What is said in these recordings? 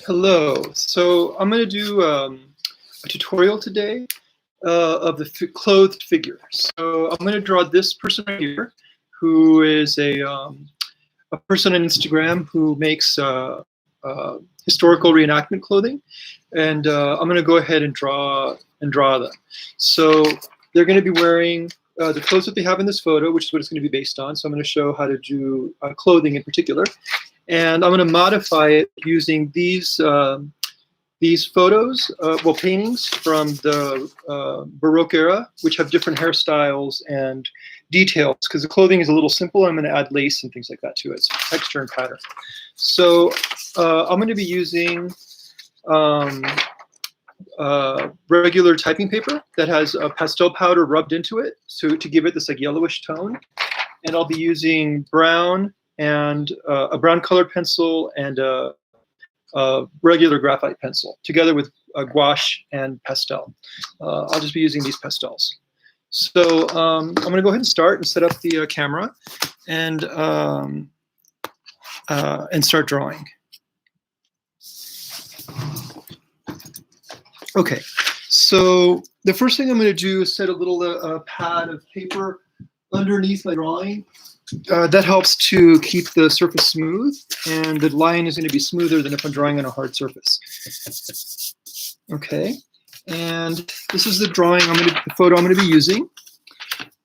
Hello. So I'm going to do a tutorial today of the clothed figure. So I'm going to draw this person right here, who is a person on Instagram who makes historical reenactment clothing, and I'm going to go ahead and draw them. So they're going to be wearing the clothes that they have in this photo, which is what it's going to be based on. So I'm going to show how to do clothing in particular. And I'm going to modify it using these photos, paintings from the Baroque era, which have different hairstyles and details, because the clothing is a little simple. I'm going to add lace and things like that to it, so texture and pattern. So I'm going to be using regular typing paper that has a pastel powder rubbed into it to give it this like yellowish tone. And I'll be using brown and a brown colored pencil and a regular graphite pencil, together with gouache and pastel. I'll just be using these pastels. So I'm going to go ahead and start and set up the camera and start drawing. Okay, so the first thing I'm going to do is set a little pad of paper underneath my drawing. That helps to keep the surface smooth, and the line is going to be smoother than if I'm drawing on a hard surface. Okay, and this is the drawing the photo I'm going to be using,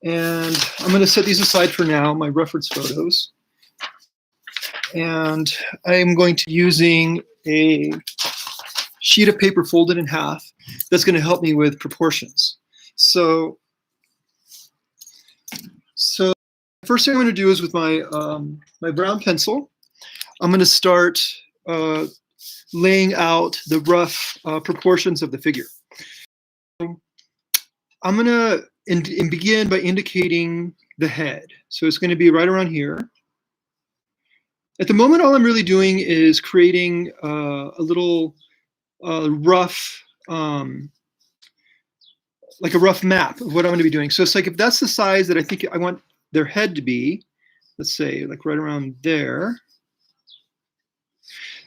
and I'm going to set these aside for now, my reference photos, and I am going to be using a sheet of paper folded in half that's going to help me with proportions. So first thing I'm going to do is with my my brown pencil, I'm going to start laying out the rough proportions of the figure. I'm going to begin by indicating the head. So it's going to be right around here. At the moment, all I'm really doing is creating a little rough, like a rough map of what I'm going to be doing. So it's like, if that's the size that I think I want their head to be, let's say like right around there,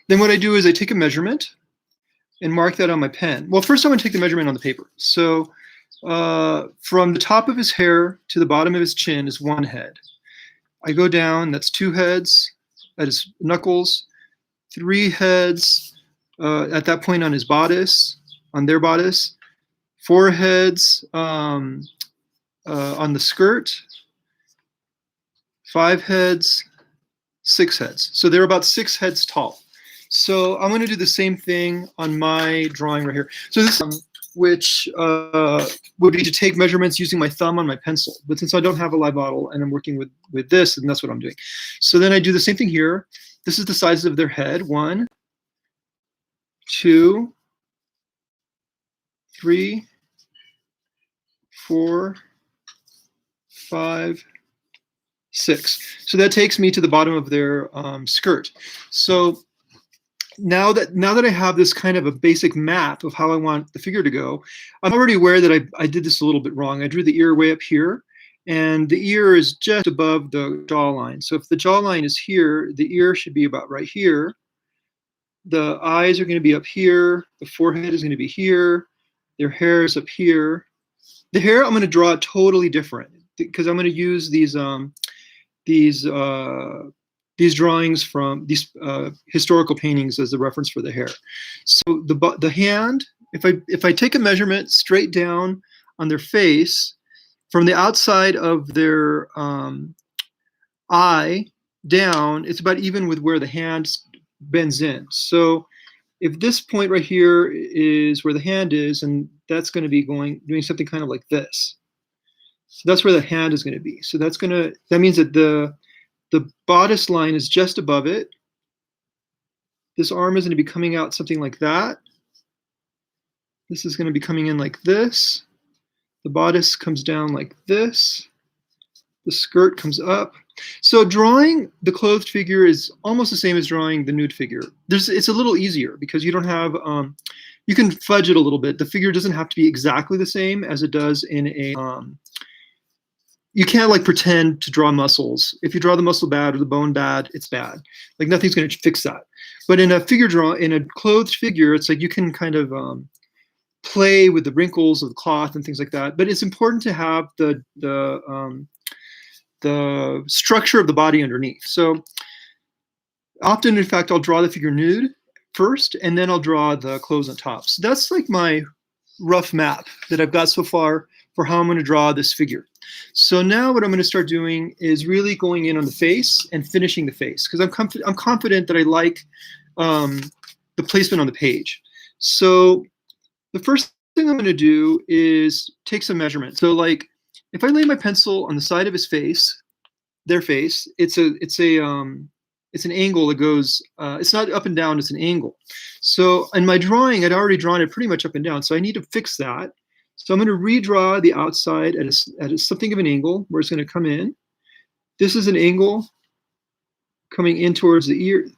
then what I do is I take a measurement and mark that on my pen. Well, first I'm going to take the measurement on the paper. So from the top of his hair to the bottom of his chin is one head. I go down, that's two heads at his knuckles, three heads at that point on his bodice, on their bodice, four heads on the skirt, five heads, six heads. So they're about 6 heads tall. So I'm going to do the same thing on my drawing right here. So this which would be to take measurements using my thumb on my pencil. But since I don't have a live model and I'm working with this, and that's what I'm doing. So then I do the same thing here. This is the size of their head. 1, 2, 3, 4, 5, 6. So that takes me to the bottom of their skirt. So now that I have this kind of a basic map of how I want the figure to go, I'm already aware that I did this a little bit wrong. I drew the ear way up here, and the ear is just above the jawline. So if the jawline is here, the ear should be about right here. The eyes are going to be up here. The forehead is going to be here. Their hair is up here. The hair I'm going to draw totally different, because I'm going to use these drawings from these historical paintings as the reference for the hair. So the hand, if I take a measurement straight down on their face, from the outside of their eye down, it's about even with where the hand bends in. So if this point right here is where the hand is, and that's going to be doing something kind of like this. So that's where the hand is going to be. So that means that the bodice line is just above it. This arm is going to be coming out something like that. This is going to be coming in like this. The bodice comes down like this. The skirt comes up. So drawing the clothed figure is almost the same as drawing the nude figure. It's a little easier because you don't have, you can fudge it a little bit. The figure doesn't have to be exactly the same as it does in you can't like pretend to draw muscles. If you draw the muscle bad or the bone bad, it's bad. Like nothing's going to fix that. But in a in a clothed figure, it's like you can kind of play with the wrinkles of the cloth and things like that. But it's important to have the structure of the body underneath. So often, in fact, I'll draw the figure nude first, and then I'll draw the clothes on top. So that's like my rough map that I've got so far for how I'm going to draw this figure. So now what I'm going to start doing is really going in on the face and finishing the face, because I'm confident that I like the placement on the page. So the first thing I'm going to do is take some measurements. So like if I lay my pencil on the side of his face, their face, it's an angle that goes, it's not up and down, it's an angle. So in my drawing, I'd already drawn it pretty much up and down, so I need to fix that. So I'm going to redraw the outside at something of an angle where it's going to come in. This is an angle coming in towards the ear.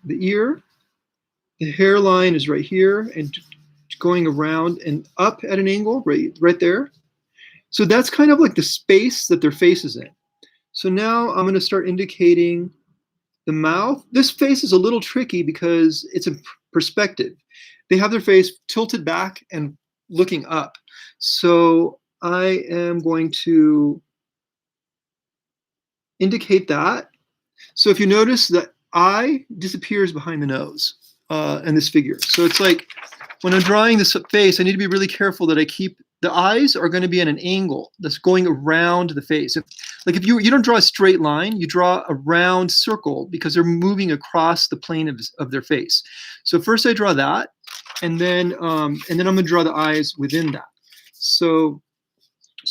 The hairline is right here and going around and up at an angle right there. So that's kind of like the space that their face is in. So now I'm going to start indicating the mouth. This face is a little tricky because it's a perspective. They have their face tilted back and looking up. So I am going to indicate that. So if you notice, the eye disappears behind the nose in this figure. So it's like when I'm drawing this face, I need to be really careful that I keep the eyes are going to be at an angle that's going around the face. If you don't draw a straight line, you draw a round circle because they're moving across the plane of their face. So first I draw that, and then I'm going to draw the eyes within that. So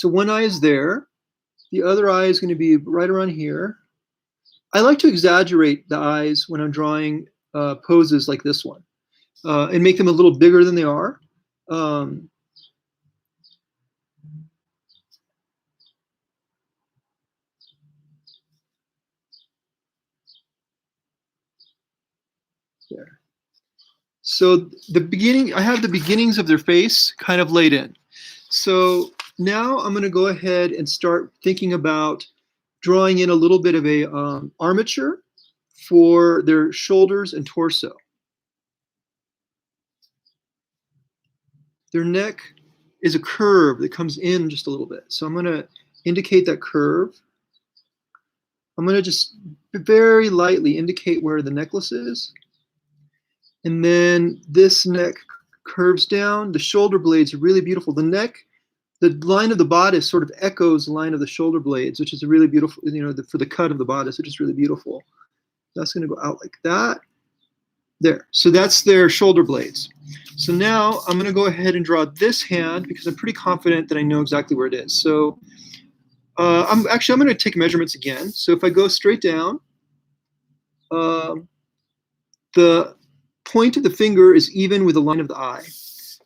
one eye is there. The other eye is going to be right around here. I like to exaggerate the eyes when I'm drawing poses like this one and make them a little bigger than they are. There. So I have the beginnings of their face kind of laid in. So now I'm going to go ahead and start thinking about drawing in a little bit of a armature for their shoulders and torso. Their neck is a curve that comes in just a little bit. So I'm going to indicate that curve. I'm going to just very lightly indicate where the necklace is. And then this neck curves down. The shoulder blades are really beautiful. The neck, the line of the bodice sort of echoes the line of the shoulder blades, which is a really beautiful, for the cut of the bodice, which is really beautiful. That's going to go out like that. There. So that's their shoulder blades. So now I'm going to go ahead and draw this hand because I'm pretty confident that I know exactly where it is. So I'm going to take measurements again. So if I go straight down, the point of the finger is even with the line of the eye.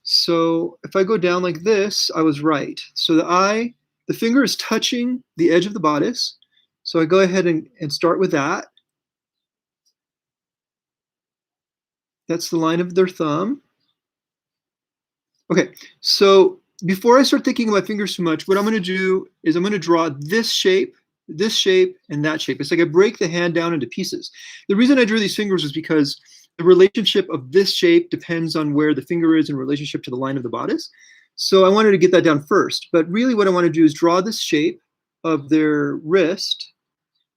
So if I go down like this, I was right. So the finger is touching the edge of the bodice. So I go ahead and start with that. That's the line of their thumb. Okay, so before I start thinking of my fingers too much, what I'm going to do is I'm going to draw this shape, and that shape. It's like I break the hand down into pieces. The reason I drew these fingers is because the relationship of this shape depends on where the finger is in relationship to the line of the bodice. So I wanted to get that down first. But really what I want to do is draw this shape of their wrist,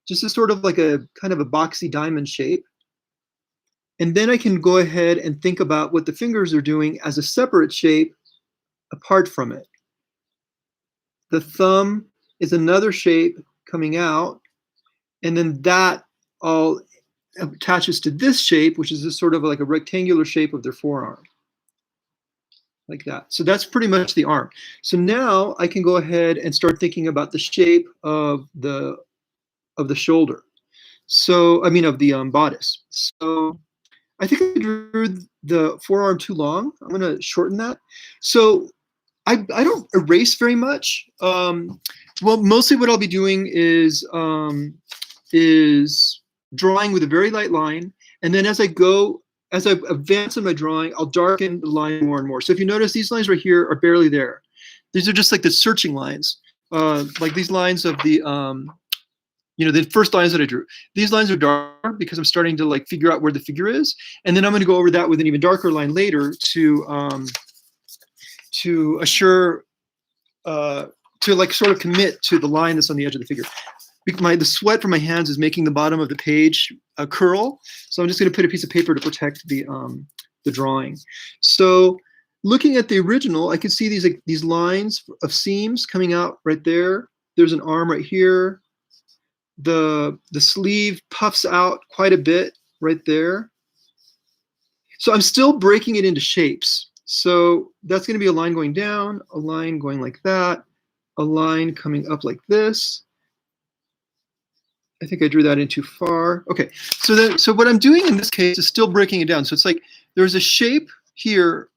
just as sort of like a kind of a boxy diamond shape. And then I can go ahead and think about what the fingers are doing as a separate shape apart from it. The thumb is another shape coming out, and then that all attaches to this shape, which is a sort of like a rectangular shape of their forearm. Like that. So that's pretty much the arm. So now I can go ahead and start thinking about the shape of the shoulder. So, I mean, of the bodice. So I think I drew the forearm too long. I'm going to shorten that. So I don't erase very much. Well, mostly what I'll be doing is drawing with a very light line. And then as I advance in my drawing, I'll darken the line more and more. So if you notice, these lines right here are barely there. These are just like the searching lines. like these lines of the the first lines that I drew. These lines are dark because I'm starting to like figure out where the figure is, and then I'm going to go over that with an even darker line later to assure to like sort of commit to the line that's on the edge of the figure. The sweat from my hands is making the bottom of the page curl, so I'm just going to put a piece of paper to protect the drawing. So looking at the original, I can see these lines of seams coming out right there. There's an arm right here. The sleeve puffs out quite a bit right there. So I'm still breaking it into shapes. So that's going to be a line going down, a line going like that, a line coming up like this. I think I drew that in too far. Okay, so what I'm doing in this case is still breaking it down. So it's like there's a shape here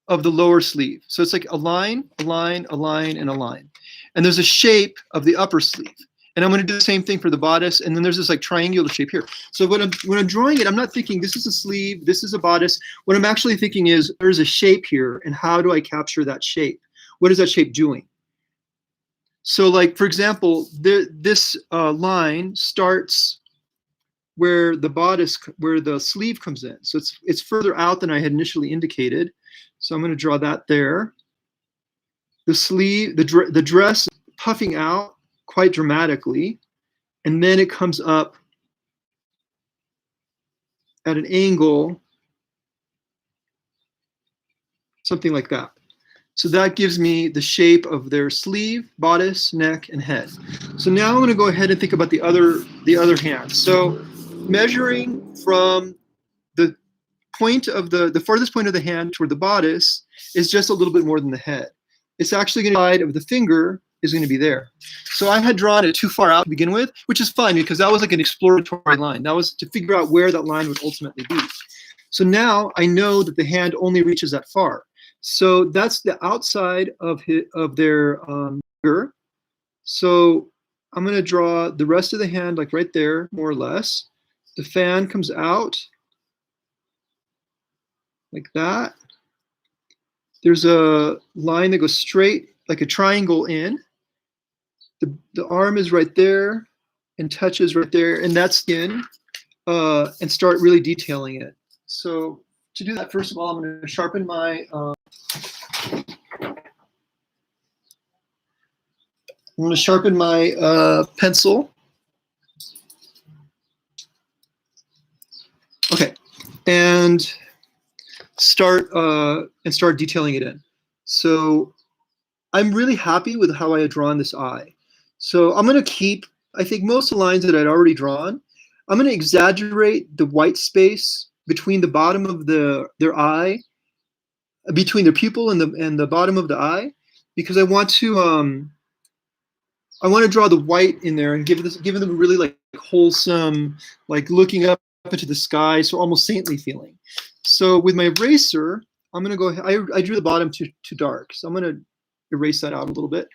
of the lower sleeve. So it's like a line, a line, a line, and a line. And there's a shape of the upper sleeve. And I'm going to do the same thing for the bodice. And then there's this like triangular shape here. So when I'm drawing it, I'm not thinking this is a sleeve, this is a bodice. What I'm actually thinking is there's a shape here, and how do I capture that shape? What is that shape doing? So like, for example, this line starts where the sleeve comes in. So it's further out than I had initially indicated. So I'm going to draw that there. The sleeve, the dress puffing out quite dramatically, and then it comes up at an angle, something like that. So that gives me the shape of their sleeve, bodice, neck, and head. So now I'm going to go ahead and think about the other hand. So measuring from the point of the farthest point of the hand toward the bodice is just a little bit more than the head. It's actually going to be the side of the finger is going to be there. So I had drawn it too far out to begin with, which is fine because that was like an exploratory line. That was to figure out where that line would ultimately be. So now I know that the hand only reaches that far. So that's the outside of their finger. So I'm going to draw the rest of the hand like right there, more or less. The fan comes out like that. There's a line that goes straight, like a triangle in. The arm is right there and touches right there, and that's skin, and start really detailing it. So to do that, first of all, I'm going to sharpen my pencil. Okay, and start detailing it in. So I'm really happy with how I had drawn this eye. So I'm going to keep, I think, most of the lines that I'd already drawn. I'm going to exaggerate the white space between the bottom of their eye, between their pupil and the bottom of the eye, because I want to draw the white in there and give them a really like wholesome, like looking up into the sky, so almost saintly feeling. So with my eraser, I'm going to go ahead. I drew the bottom too dark, so I'm going to erase that out a little bit.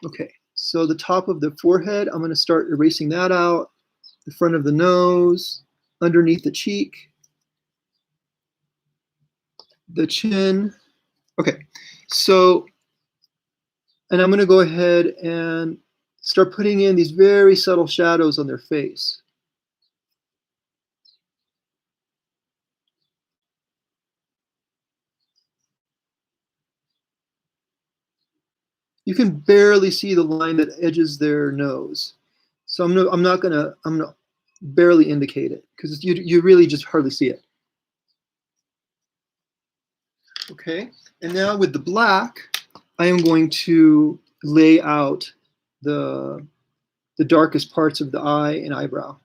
Okay, so the top of the forehead, I'm going to start erasing that out. The front of the nose, underneath the cheek, the chin. Okay, so, and I'm going to go ahead and start putting in these very subtle shadows on their face. You can barely see the line that edges their nose. So I'm gonna barely indicate it because you really just hardly see it. Okay, and now with the black, I am going to lay out the darkest parts of the eye and eyebrow.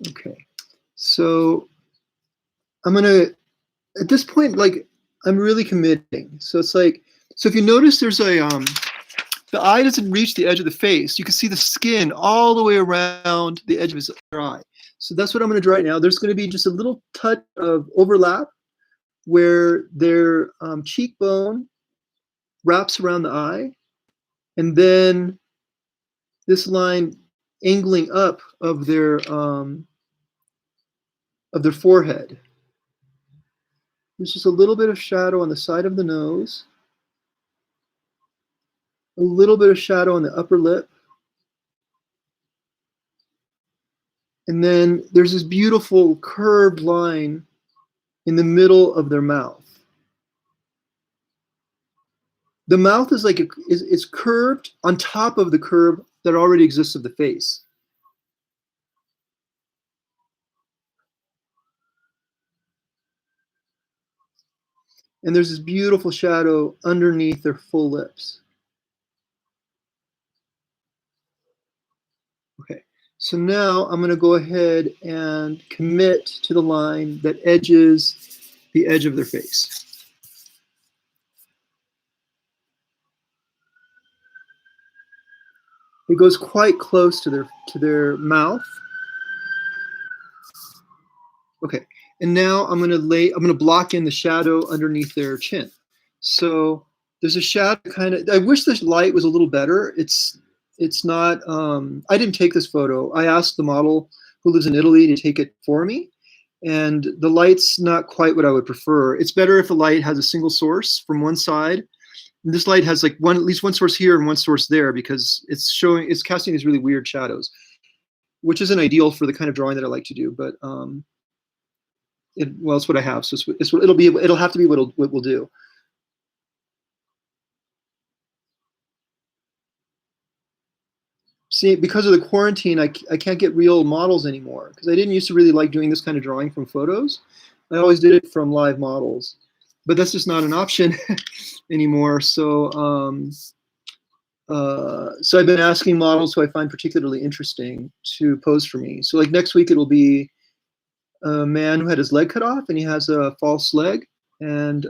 Okay, so I'm gonna, at this point, like, I'm really committing. So it's like, so if you notice there's a, the eye doesn't reach the edge of the face. You can see the skin all the way around the edge of his eye. So that's what I'm gonna draw right now. There's gonna be just a little touch of overlap where their cheekbone wraps around the eye, and then this line angling up of their forehead. There's just a little bit of shadow on the side of the nose, a little bit of shadow on the upper lip, and then there's this beautiful curved line in the middle of their mouth. The mouth is like it's curved on top of the curve that already exists of the face. And there's this beautiful shadow underneath their full lips. Okay, so now I'm going to go ahead and commit to the line that edges the edge of their face. It goes quite close to their mouth. Okay, and now I'm going to block in the shadow underneath their chin. So there's a shadow kind of. I wish the light was a little better. It's not. I didn't take this photo. I asked the model who lives in Italy to take it for me, and the light's not quite what I would prefer. It's better if the light has a single source from one side. And this light has like at least one source here and one source there, because it's casting these really weird shadows, which isn't ideal for the kind of drawing that I like to do. But it's what I have, so it'll have to be what we'll do. See, because of the quarantine, I can't get real models anymore, because I didn't used to really like doing this kind of drawing from photos. I always did it from live models, but that's just not an option anymore. So so I've been asking models who I find particularly interesting to pose for me. So like next week it'll be a man who had his leg cut off and he has a false leg, and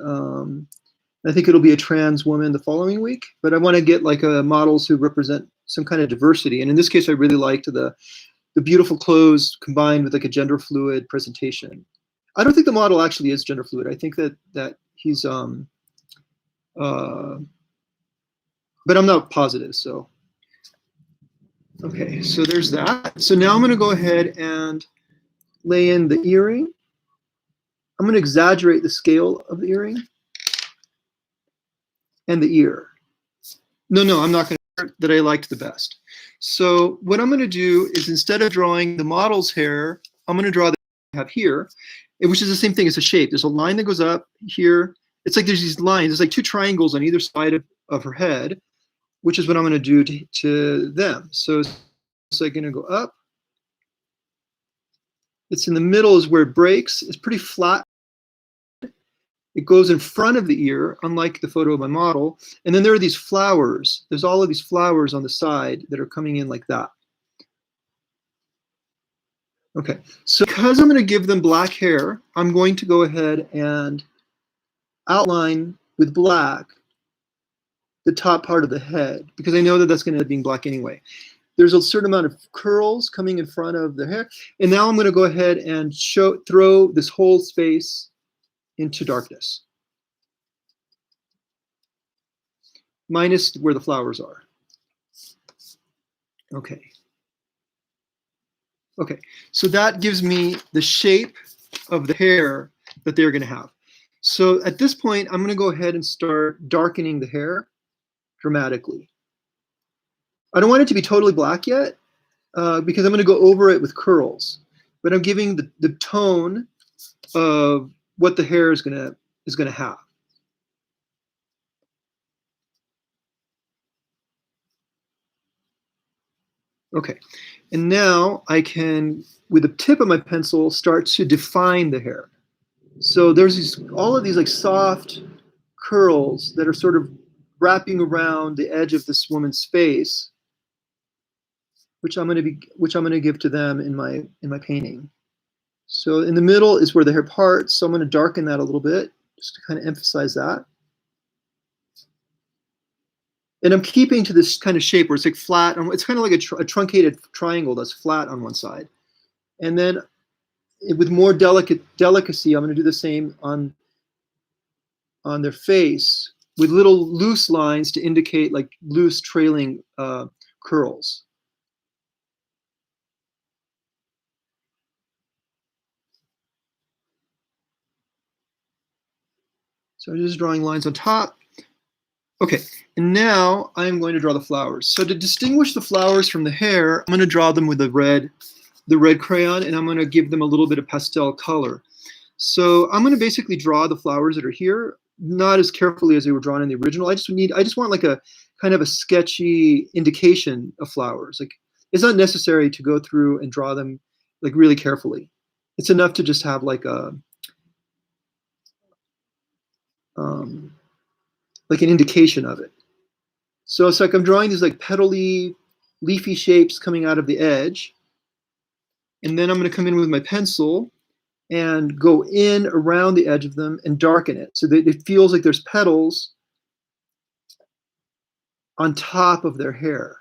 I think it'll be a trans woman the following week. But I want to get like models who represent some kind of diversity, and in this case I really liked the beautiful clothes combined with like a gender fluid presentation. I don't think the model actually is gender fluid. I think that he's but I'm not positive. So okay, so there's that. So now I'm going to go ahead and lay in the earring. I'm going to exaggerate the scale of the earring and the ear. No, I'm not going to. That I liked the best. So what I'm going to do is, instead of drawing the model's hair, I'm going to draw the I have here, which is the same thing. It's a shape. There's a line that goes up here. It's like there's these lines. There's like two triangles on either side of her head, which is what I'm going to do to them. So it's like going to go up. It's in the middle is where it breaks. It's pretty flat. It goes in front of the ear, unlike the photo of my model. And then there are these flowers. There's all of these flowers on the side that are coming in like that. Okay, so because I'm going to give them black hair, I'm going to go ahead and outline with black the top part of the head, because I know that that's going to end up being black anyway. There's a certain amount of curls coming in front of the hair. And now I'm going to go ahead and throw this whole space into darkness, minus where the flowers are. Okay. Okay, so that gives me the shape of the hair that they're going to have. So at this point, I'm going to go ahead and start darkening the hair dramatically. I don't want it to be totally black yet, because I'm going to go over it with curls. But I'm giving the tone of what the hair is going to have. Okay, and now I can, with the tip of my pencil, start to define the hair. So there's all of these like soft curls that are sort of wrapping around the edge of this woman's face, which I'm going to give to them in my painting. So in the middle is where the hair parts. So I'm going to darken that a little bit, just to kind of emphasize that. And I'm keeping to this kind of shape where it's like flat. It's kind of like a truncated triangle that's flat on one side. And then with more delicacy, I'm going to do the same on their face, with little loose lines to indicate like loose trailing curls. So I'm just drawing lines on top. Okay, and now I'm going to draw the flowers. So to distinguish the flowers from the hair, I'm going to draw them with the red crayon, and I'm going to give them a little bit of pastel color. So I'm going to basically draw the flowers that are here, not as carefully as they were drawn in the original. I just want like a kind of a sketchy indication of flowers. Like, it's not necessary to go through and draw them like really carefully. It's enough to just have like a like an indication of it. So it's like I'm drawing these like petally, leafy shapes coming out of the edge. And then I'm going to come in with my pencil and go in around the edge of them and darken it so that it feels like there's petals on top of their hair.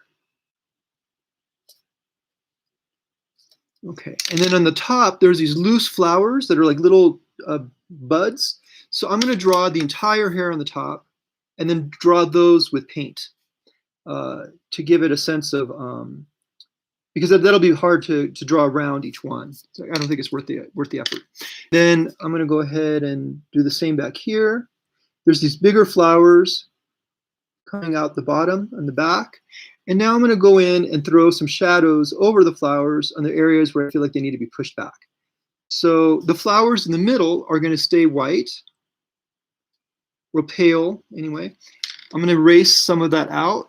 Okay, and then on the top, there's these loose flowers that are like little buds. So I'm going to draw the entire hair on the top and then draw those with paint to give it a sense of, because that'll be hard to draw around each one. So I don't think it's worth the effort. Then I'm going to go ahead and do the same back here. There's these bigger flowers coming out the bottom and the back. And now I'm going to go in and throw some shadows over the flowers on the areas where I feel like they need to be pushed back. So the flowers in the middle are going to stay white, or pale anyway. I'm going to erase some of that out.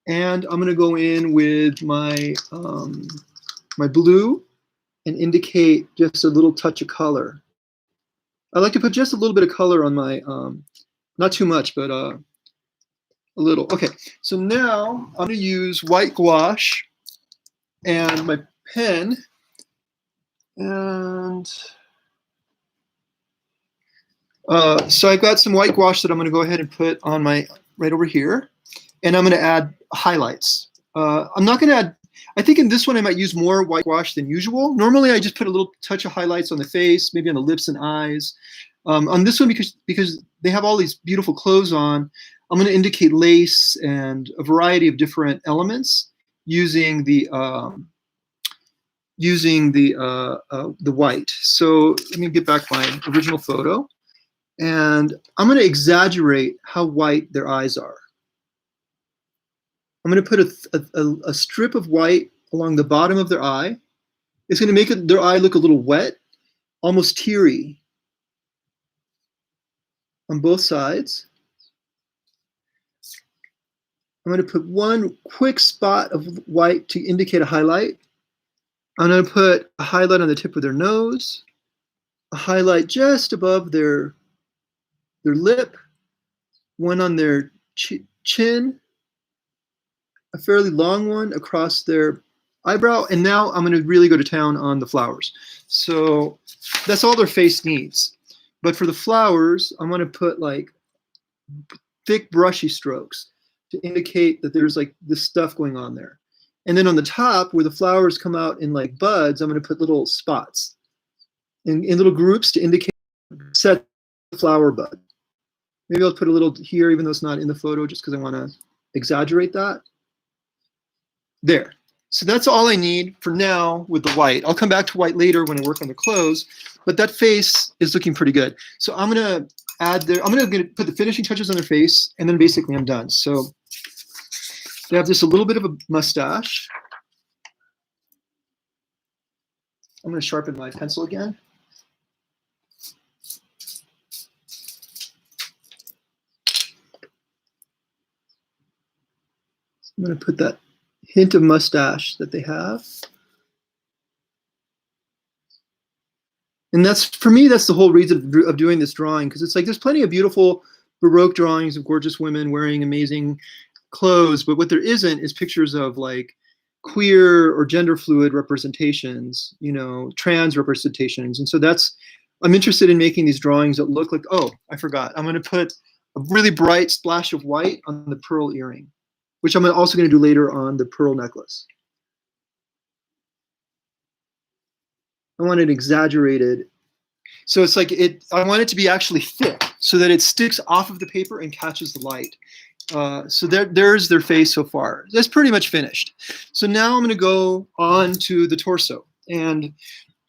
And I'm going to go in with my, my blue and indicate just a little touch of color. I like to put just a little bit of color on my, not too much, but a little. Okay, so now I'm going to use white gouache and my pen. And so I've got some white gouache that I'm going to go ahead and put on my, right over here. And I'm going to add highlights. I'm not going to add, I think in this one I might use more white gouache than usual. Normally I just put a little touch of highlights on the face, maybe on the lips and eyes. On this one, because they have all these beautiful clothes on, I'm going to indicate lace and a variety of different elements using the white. So let me get back my original photo. And I'm going to exaggerate how white their eyes are. I'm going to put a strip of white along the bottom of their eye. It's going to make their eye look a little wet, almost teary on both sides. I'm going to put one quick spot of white to indicate a highlight. I'm going to put a highlight on the tip of their nose, a highlight just above their lip, one on their chin, a fairly long one across their eyebrow, and now I'm going to really go to town on the flowers. So that's all their face needs. But for the flowers, I'm going to put like thick brushy strokes to indicate that there's like this stuff going on there. And then on the top, where the flowers come out in like buds, I'm going to put little spots in little groups to indicate set the flower bud. Maybe I'll put a little here, even though it's not in the photo, just because I want to exaggerate that. There. So that's all I need for now with the white. I'll come back to white later when I work on the clothes, but that face is looking pretty good. So I'm going to add I'm going to put the finishing touches on their face, and then basically I'm done. So they have just a little bit of a mustache. I'm going to sharpen my pencil again. I'm going to put that hint of mustache that they have. And that's, for me, that's the whole reason of doing this drawing, because it's like there's plenty of beautiful Baroque drawings of gorgeous women wearing amazing clothes, but what there isn't is pictures of like queer or gender fluid representations, you know, trans representations. And so I'm interested in making these drawings that look like, oh, I forgot. I'm going to put a really bright splash of white on the pearl earring, which I'm also going to do later on the pearl necklace. I want it exaggerated. So it's like I want it to be actually thick so that it sticks off of the paper and catches the light. So there's their face so far. That's pretty much finished. So now I'm going to go on to the torso. And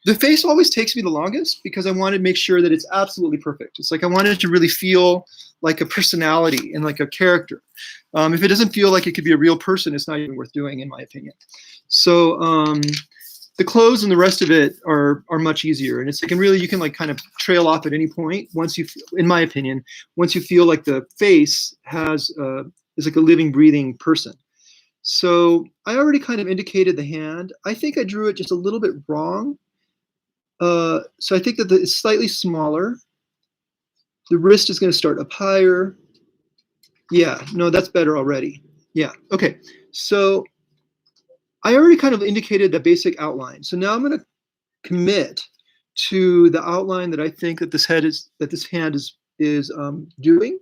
the face always takes me the longest because I want to make sure that it's absolutely perfect. It's like I want it to really feel like a personality and like a character. If it doesn't feel like it could be a real person, it's not even worth doing, in my opinion. So the clothes and the rest of it are much easier, and it's like, and really you can like kind of trail off at any point once you, in my opinion, once you feel like the face is like a living, breathing person. So I already kind of indicated the hand. I think I drew it just a little bit wrong. So I think that it's slightly smaller. The wrist is going to start up higher. Yeah, no, that's better already. Yeah, okay. So I already kind of indicated the basic outline. So now I'm going to commit to the outline that I think that this hand is doing.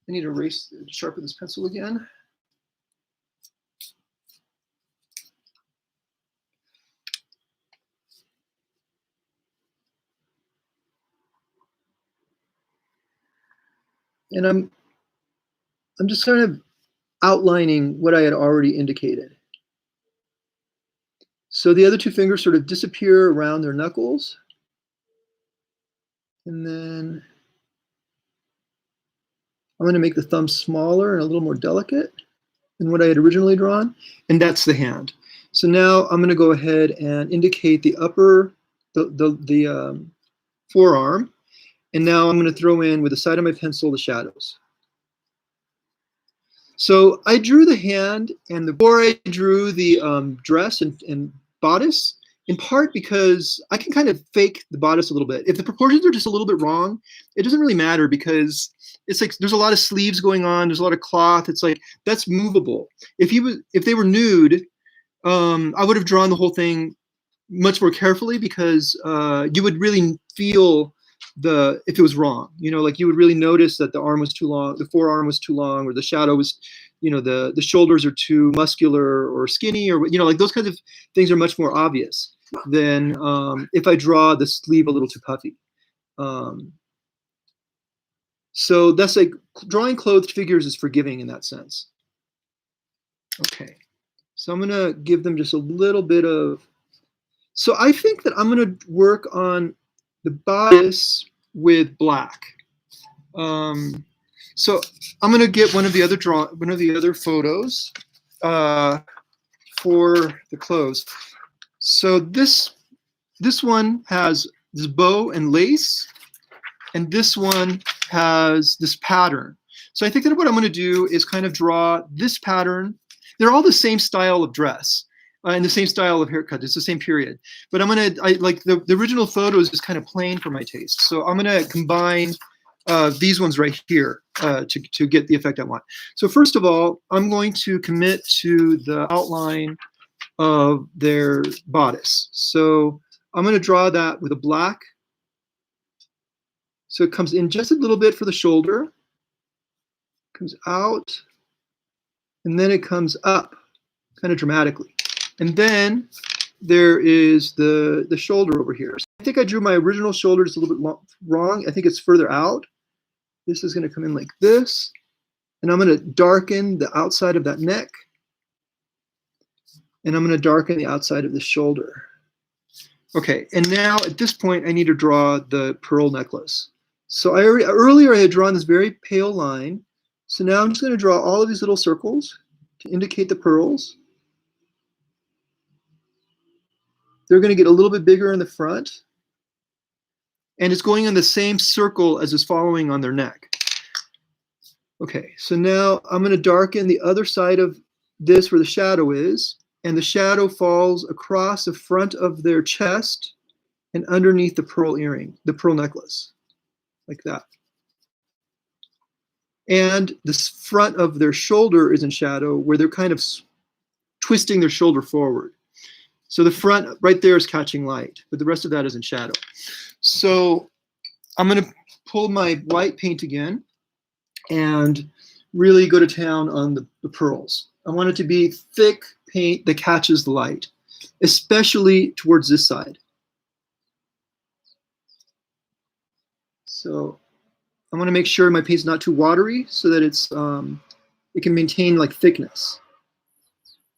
I need to sharpen this pencil again. And I'm just kind of outlining what I had already indicated. So the other two fingers sort of disappear around their knuckles. And then I'm going to make the thumb smaller and a little more delicate than what I had originally drawn. And that's the hand. So now I'm going to go ahead and indicate the upper, the forearm. And now I'm going to throw in, with the side of my pencil, the shadows. So I drew the hand, and before I drew the dress and bodice, in part because I can kind of fake the bodice a little bit. If the proportions are just a little bit wrong, it doesn't really matter because it's like there's a lot of sleeves going on, there's a lot of cloth. It's like that's movable. If they were nude, I would have drawn the whole thing much more carefully because you would really feel if it was wrong, like you would really notice that the arm was too long, the forearm was too long, or the shadow was, the shoulders are too muscular or skinny, or like those kinds of things are much more obvious than if I draw the sleeve a little too puffy. So that's like drawing clothed figures is forgiving in that sense. Okay, so I'm gonna give them just a little bit of. So I think that I'm gonna work on the bodice with black. So I'm going to get one of the other photos for the clothes. So this one has this bow and lace, and this one has this pattern. So I think that what I'm going to do is kind of draw this pattern. They're all the same style of dress. And the same style of haircut. It's the same period. But I'm going to, like the original photos is kind of plain for my taste. So I'm going to combine these ones right here to get the effect I want. So first of all, I'm going to commit to the outline of their bodice. So I'm going to draw that with a black. So it comes in just a little bit for the shoulder, comes out, and then it comes up kind of dramatically. And then there is the shoulder over here. So I think I drew my original shoulder just a little bit wrong. I think it's further out. This is going to come in like this. And I'm going to darken the outside of that neck. And I'm going to darken the outside of the shoulder. Okay, and now at this point, I need to draw the pearl necklace. So earlier I had drawn this very pale line. So now I'm just going to draw all of these little circles to indicate the pearls. They're going to get a little bit bigger in the front. And it's going in the same circle as is following on their neck. Okay, so now I'm going to darken the other side of this where the shadow is. And the shadow falls across the front of their chest and underneath the pearl earring, the pearl necklace, like that. And the front of their shoulder is in shadow where they're kind of twisting their shoulder forward. So the front right there is catching light, but the rest of that is in shadow. So I'm going to pull my white paint again and really go to town on the pearls. I want it to be thick paint that catches the light, especially towards this side. So I want to make sure my paint's not too watery so that it can maintain like thickness.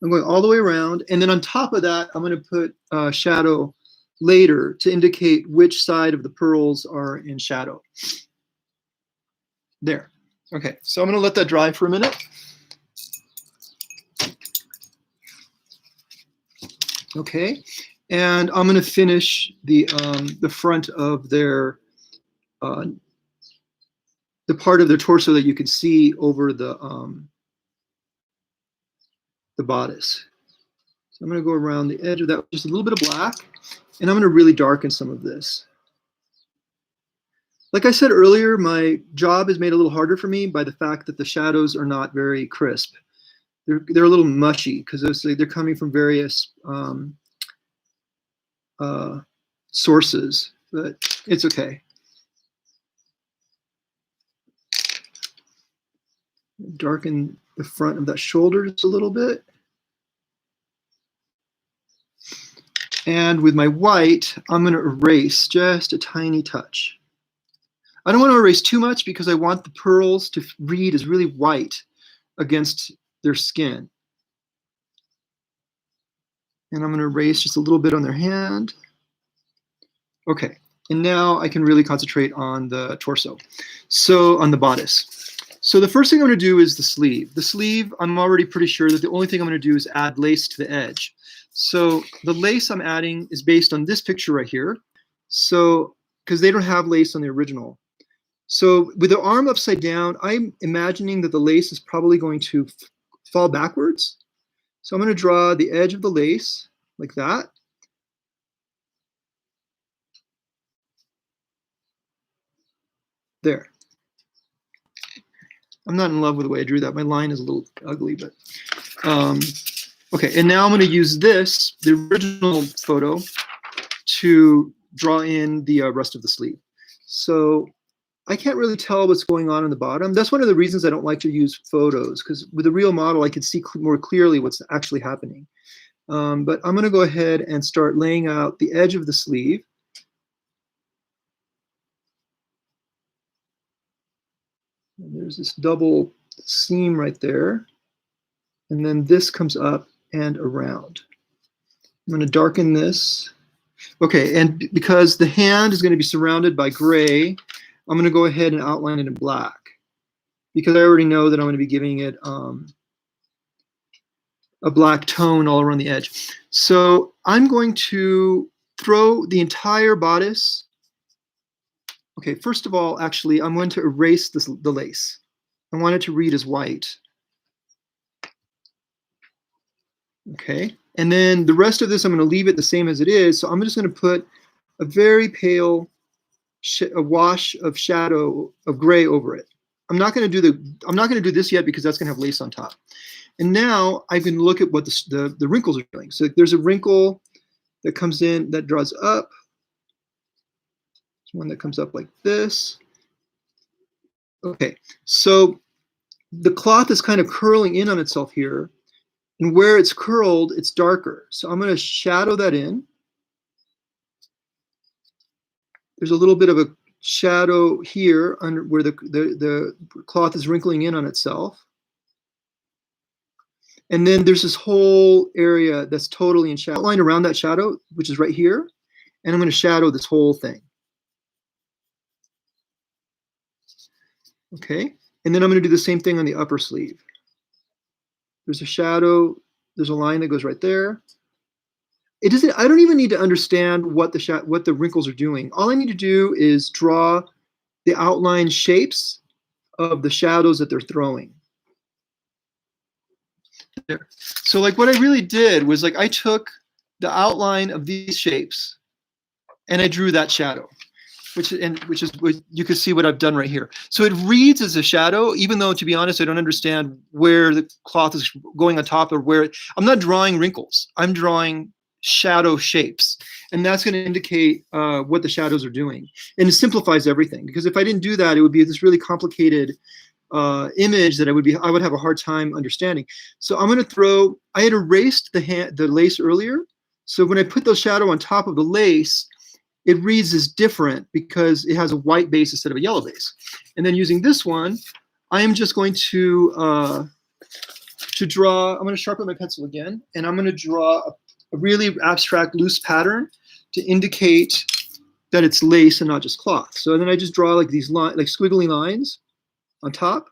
I'm going all the way around, and then on top of that, I'm going to put shadow later to indicate which side of the pearls are in shadow. There. Okay, so I'm going to let that dry for a minute. Okay, and I'm going to finish the front of their the part of their torso that you can see over the bodice. So I'm going to go around the edge of that with just a little bit of black, and I'm going to really darken some of this. Like I said earlier, my job is made a little harder for me by the fact that the shadows are not very crisp. They're a little mushy because they're coming from various sources, but it's okay. Darken the front of that shoulder just a little bit. And with my white, I'm going to erase just a tiny touch. I don't want to erase too much because I want the pearls to read as really white against their skin. And I'm going to erase just a little bit on their hand. Okay, and now I can really concentrate on the torso. So on the bodice. So the first thing I'm going to do is the sleeve. The sleeve, I'm already pretty sure that the only thing I'm going to do is add lace to the edge. So the lace I'm adding is based on this picture right here. So, because they don't have lace on the original. So with the arm upside down, I'm imagining that the lace is probably going to fall backwards. So I'm going to draw the edge of the lace like that. There. I'm not in love with the way I drew that. My line is a little ugly, but okay. And now I'm going to use this, the original photo, to draw in the rest of the sleeve. So I can't really tell what's going on the bottom. That's one of the reasons I don't like to use photos, because with a real model, I can see more clearly what's actually happening. But I'm going to go ahead and start laying out the edge of the sleeve. And there's this double seam right there. And then this comes up and around. I'm going to darken this. Okay, and because the hand is going to be surrounded by gray, I'm going to go ahead and outline it in black, because I already know that I'm going to be giving it a black tone all around the edge. So I'm going to throw the entire bodice. Okay, first of all, actually, I'm going to erase the lace. I want it to read as white. Okay, and then the rest of this, I'm going to leave it the same as it is. So I'm just going to put a very pale a wash of shadow of gray over it. I'm not going to do this yet because that's going to have lace on top. And now I can look at what the wrinkles are doing. So there's a wrinkle that comes in that draws up. There's one that comes up like this. Okay, so the cloth is kind of curling in on itself here. And where it's curled, it's darker. So I'm going to shadow that in. There's a little bit of a shadow here under where the cloth is wrinkling in on itself. And then there's this whole area that's totally in shadow. Outline around that shadow, which is right here. And I'm going to shadow this whole thing. Okay. And then I'm going to do the same thing on the upper sleeve. There's a shadow. There's a line that goes right there. It doesn't. I don't even need to understand what the wrinkles are doing. All I need to do is draw the outline shapes of the shadows that they're throwing. There. So like what I really did was like I took the outline of these shapes and I drew that shadow, which is you can see what I've done right here. So it reads as a shadow, even though to be honest, I don't understand where the cloth is going on top or where. I'm not drawing wrinkles. I'm drawing shadow shapes, and that's going to indicate what the shadows are doing, and it simplifies everything, because if I didn't do that, it would be this really complicated image that I would have a hard time understanding. So I'm going to throw. I had erased the lace earlier, so when I put the shadow on top of the lace, it reads as different because it has a white base instead of a yellow base. And then using this one, I am just going to draw, I'm going to sharpen my pencil again, and I'm going to draw a really abstract loose pattern to indicate that it's lace and not just cloth. So then I just draw like these like squiggly lines on top,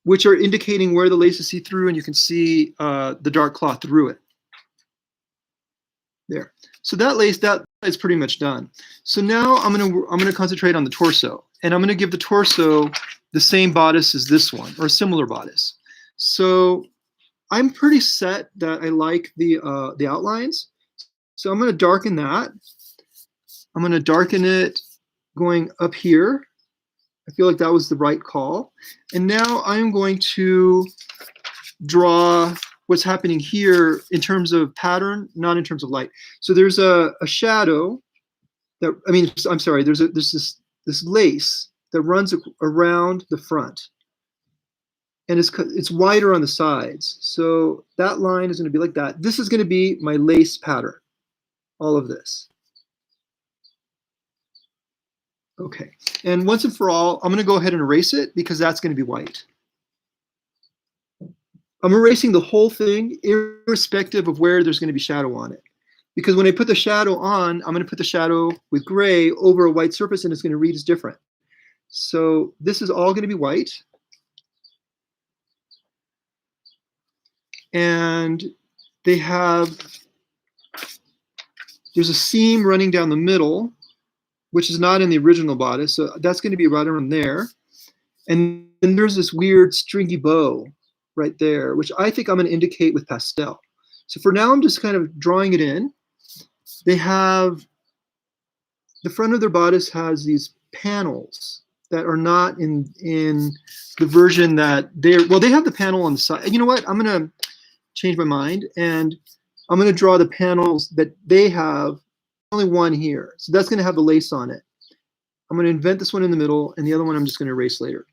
which are indicating where the lace is see-through, and you can see the dark cloth through it. There. So that lace, that is pretty much done. So now I'm gonna concentrate on the torso, and I'm gonna give the torso the same bodice as this one, or a similar bodice. So I'm pretty set that I like the outlines. So I'm gonna darken that. I'm gonna darken it going up here. I feel like that was the right call. And now I'm going to draw what's happening here in terms of pattern, not in terms of light. So there's a shadow that, I mean, I'm sorry, there's this lace that runs around the front. And it's wider on the sides. So that line is going to be like that. This is going to be my lace pattern, all of this. Okay, and once and for all, I'm going to go ahead and erase it because that's going to be white. I'm erasing the whole thing irrespective of where there's going to be shadow on it. Because when I put the shadow on, I'm going to put the shadow with gray over a white surface and it's going to read as different. So this is all going to be white. And there's a seam running down the middle, which is not in the original bodice. So that's going to be right around there. And then there's this weird stringy bow right there, which I think I'm going to indicate with pastel. So for now, I'm just kind of drawing it in. They have, the front of their bodice has these panels that are not in the version that they have the panel on the side. You know what? I'm going to change my mind, and I'm going to draw the panels that they have, only one here. So that's going to have the lace on it. I'm going to invent this one in the middle, and the other one I'm just going to erase later.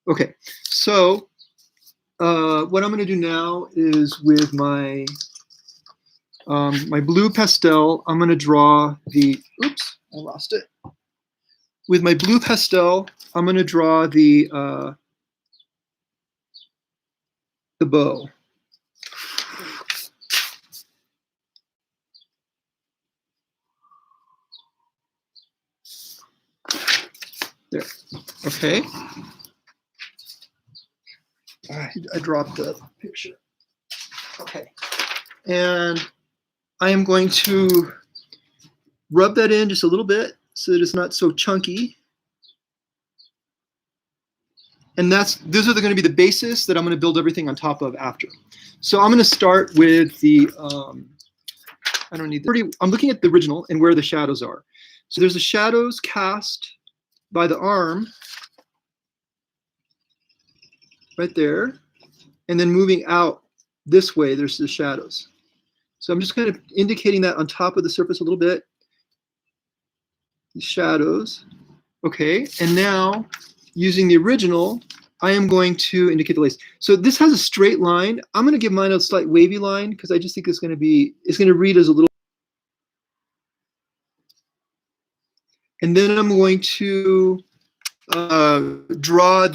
Okay, so what I'm going to do now is with my my blue pastel, I'm going to draw the, oops, I lost it. With my blue pastel, I'm going to draw the bow. There, okay. I dropped the picture. Okay, and I am going to rub that in just a little bit so that it's not so chunky. And those are going to be the basis that I'm going to build everything on top of after. So I'm going to start with the, I don't need the, I'm looking at the original and where the shadows are. So there's the shadows cast by the arm right there. And then moving out this way, there's the shadows. So I'm just kind of indicating that on top of the surface a little bit. The shadows. Okay, and now using the original, I am going to indicate the lace. So this has a straight line. I'm going to give mine a slight wavy line because I just think it's going to read as a little. And then I'm going to draw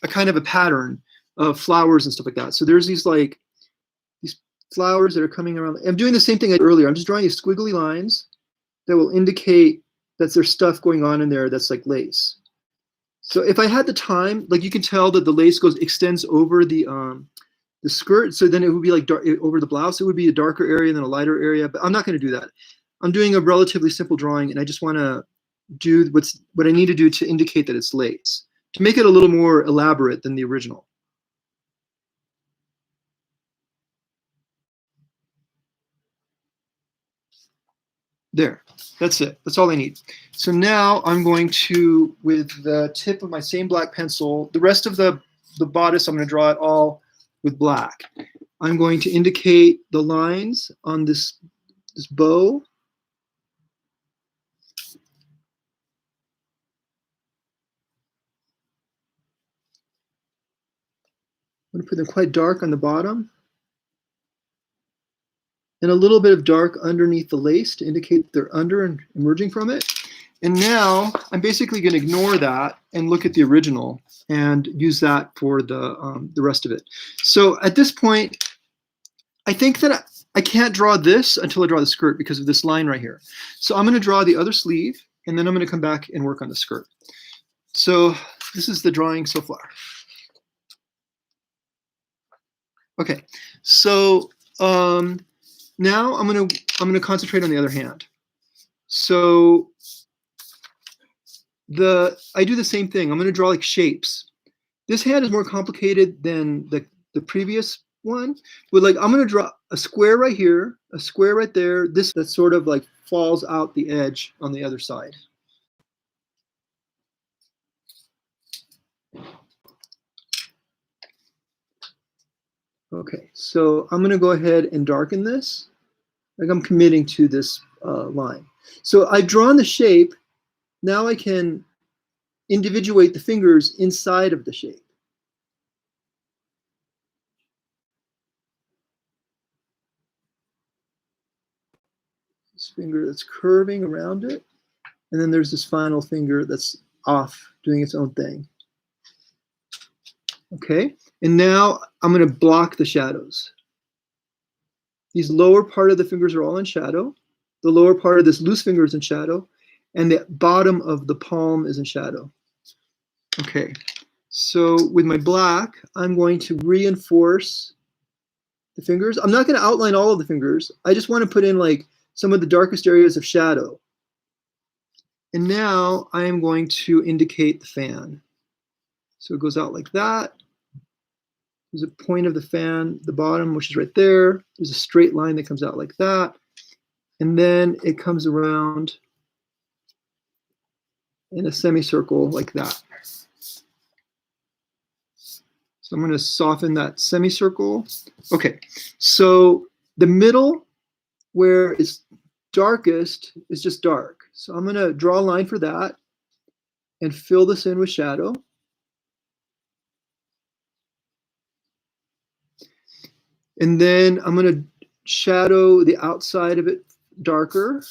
a kind of a pattern of flowers and stuff like that. So there's these flowers that are coming around. I'm doing the same thing I did earlier. I'm just drawing these squiggly lines that will indicate that there's stuff going on in there that's like lace. So if I had the time, like you can tell that the lace extends over the skirt, so then it would be like dark, over the blouse, it would be a darker area than a lighter area, but I'm not going to do that. I'm doing a relatively simple drawing, and I just want to do what I need to do to indicate that it's lace, to make it a little more elaborate than the original. There, that's it. That's all I need. So now I'm going to, with the tip of my same black pencil, the rest of the bodice, I'm going to draw it all with black. I'm going to indicate the lines on this bow. I'm going to put them quite dark on the bottom. and a little bit of dark underneath the lace to indicate that they're under and emerging from it. And now I'm basically going to ignore that and look at the original and use that for the rest of it. So at this point, I think that I can't draw this until I draw the skirt because of this line right here. So I'm going to draw the other sleeve, and then I'm going to come back and work on the skirt. So this is the drawing so far. Okay, so now I'm gonna concentrate on the other hand. So I do the same thing. I'm gonna draw like shapes. This hand is more complicated than the previous one, but like I'm gonna draw a square right here, a square right there. This that sort of like falls out the edge on the other side. Okay, so I'm gonna go ahead and darken this. Like I'm committing to this line. So I've drawn the shape. Now I can individuate the fingers inside of the shape. This finger that's curving around it. And then there's this final finger that's off, doing its own thing. Okay, and now I'm going to block the shadows. These lower part of the fingers are all in shadow. The lower part of this loose finger is in shadow. And the bottom of the palm is in shadow. Okay, so with my black, I'm going to reinforce the fingers. I'm not going to outline all of the fingers. I just want to put in like some of the darkest areas of shadow. And now I am going to indicate the fan. So it goes out like that. There's a point of the fan, the bottom, which is right there. There's a straight line that comes out like that. And then it comes around in a semicircle like that. So I'm going to soften that semicircle. Okay, so the middle where it's darkest is just dark. So I'm going to draw a line for that and fill this in with shadow. And then I'm going to shadow the outside of it darker.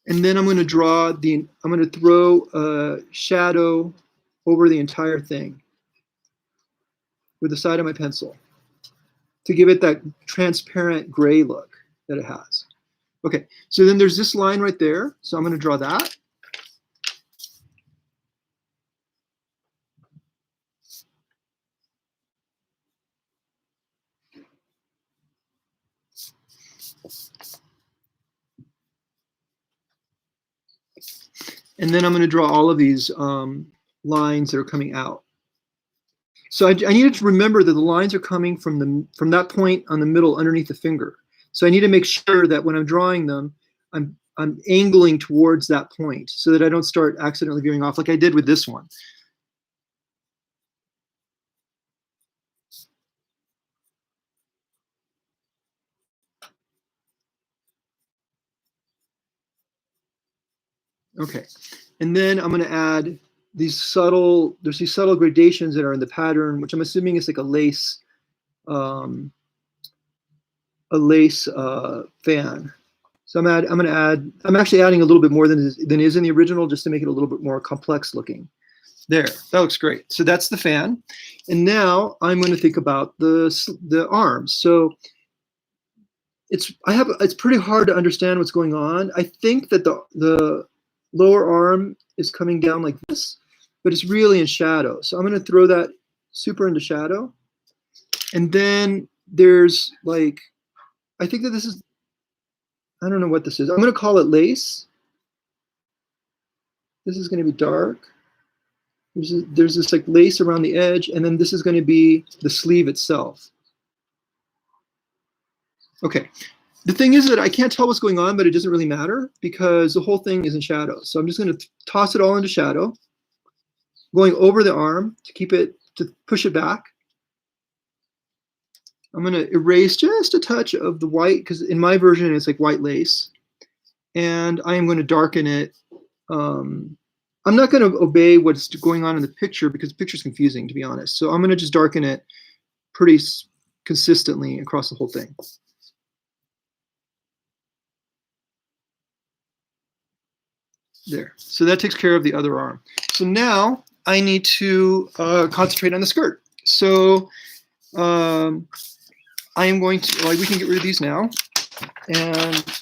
And then I'm going to throw a shadow over the entire thing with the side of my pencil to give it that transparent gray look that it has. Okay, so then there's this line right there. So I'm going to draw that. And then I'm going to draw all of these lines that are coming out. So I needed to remember that the lines are coming from that point on the middle underneath the finger. So I need to make sure that when I'm drawing them, I'm angling towards that point so that I don't start accidentally veering off like I did with this one. Okay, and then I'm going to add these subtle gradations that are in the pattern, which I'm assuming is like a lace fan. So I'm actually adding a little bit more than is in the original just to make it a little bit more complex looking. There, that looks great. So that's the fan. And now I'm going to think about the arms. So it's pretty hard to understand what's going on. I think that the lower arm is coming down like this, but it's really in shadow. So I'm going to throw that super into shadow. And then there's like, I think that this is, I don't know what this is. I'm going to call it lace. This is going to be dark. There's this like lace around the edge, and then this is going to be the sleeve itself. Okay. The thing is that I can't tell what's going on, but it doesn't really matter because the whole thing is in shadow. So I'm just going to toss it all into shadow, going over the arm to push it back. I'm going to erase just a touch of the white because in my version it's like white lace. And I am going to darken it I'm not going to obey what's going on in the picture because the picture's confusing, to be honest. So I'm going to just darken it pretty consistently across the whole thing. There. So that takes care of the other arm. So now I need to concentrate on the skirt. So I am going to, we can get rid of these now. And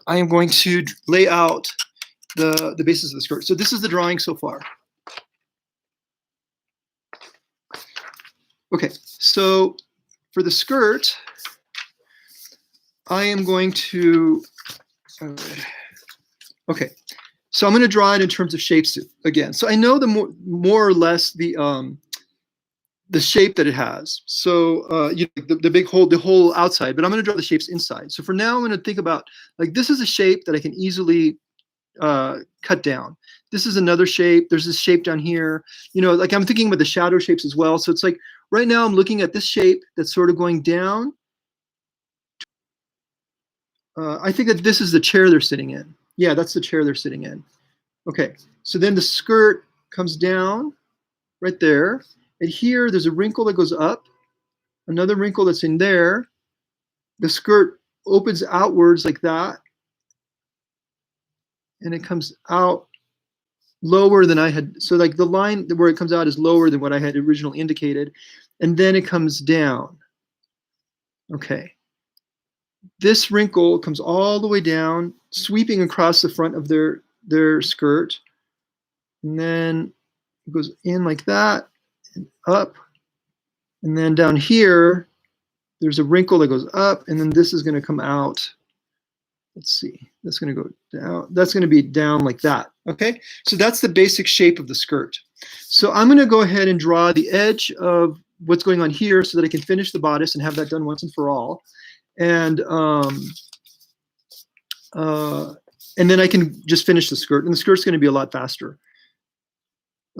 I am going to lay out the basis of the skirt. So this is the drawing so far. Okay, so for the skirt, I am going to, okay, so I'm going to draw it in terms of shapes again. So I know the more or less the shape that it has. So you know, the big hole, the whole outside, but I'm going to draw the shapes inside. So for now, I'm going to think about, like, this is a shape that I can easily cut down. This is another shape. There's this shape down here. You know, like I'm thinking about the shadow shapes as well. So it's like right now I'm looking at this shape that's sort of going down. I think that this is the chair they're sitting in. Yeah, that's the chair they're sitting in. Okay, so then the skirt comes down right there. And here there's a wrinkle that goes up, another wrinkle that's in there. The skirt opens outwards like that. And it comes out lower than I had. So like the line where it comes out is lower than what I had originally indicated. And then it comes down. Okay. This wrinkle comes all the way down, sweeping across the front of their skirt. And then it goes in like that and up. And then down here, there's a wrinkle that goes up, and then this is going to come out. Let's see, that's going to go down. That's going to be down like that. Okay, so that's the basic shape of the skirt. So I'm going to go ahead and draw the edge of what's going on here so that I can finish the bodice and have that done once and for all. And then I can just finish the skirt, and the skirt's going to be a lot faster.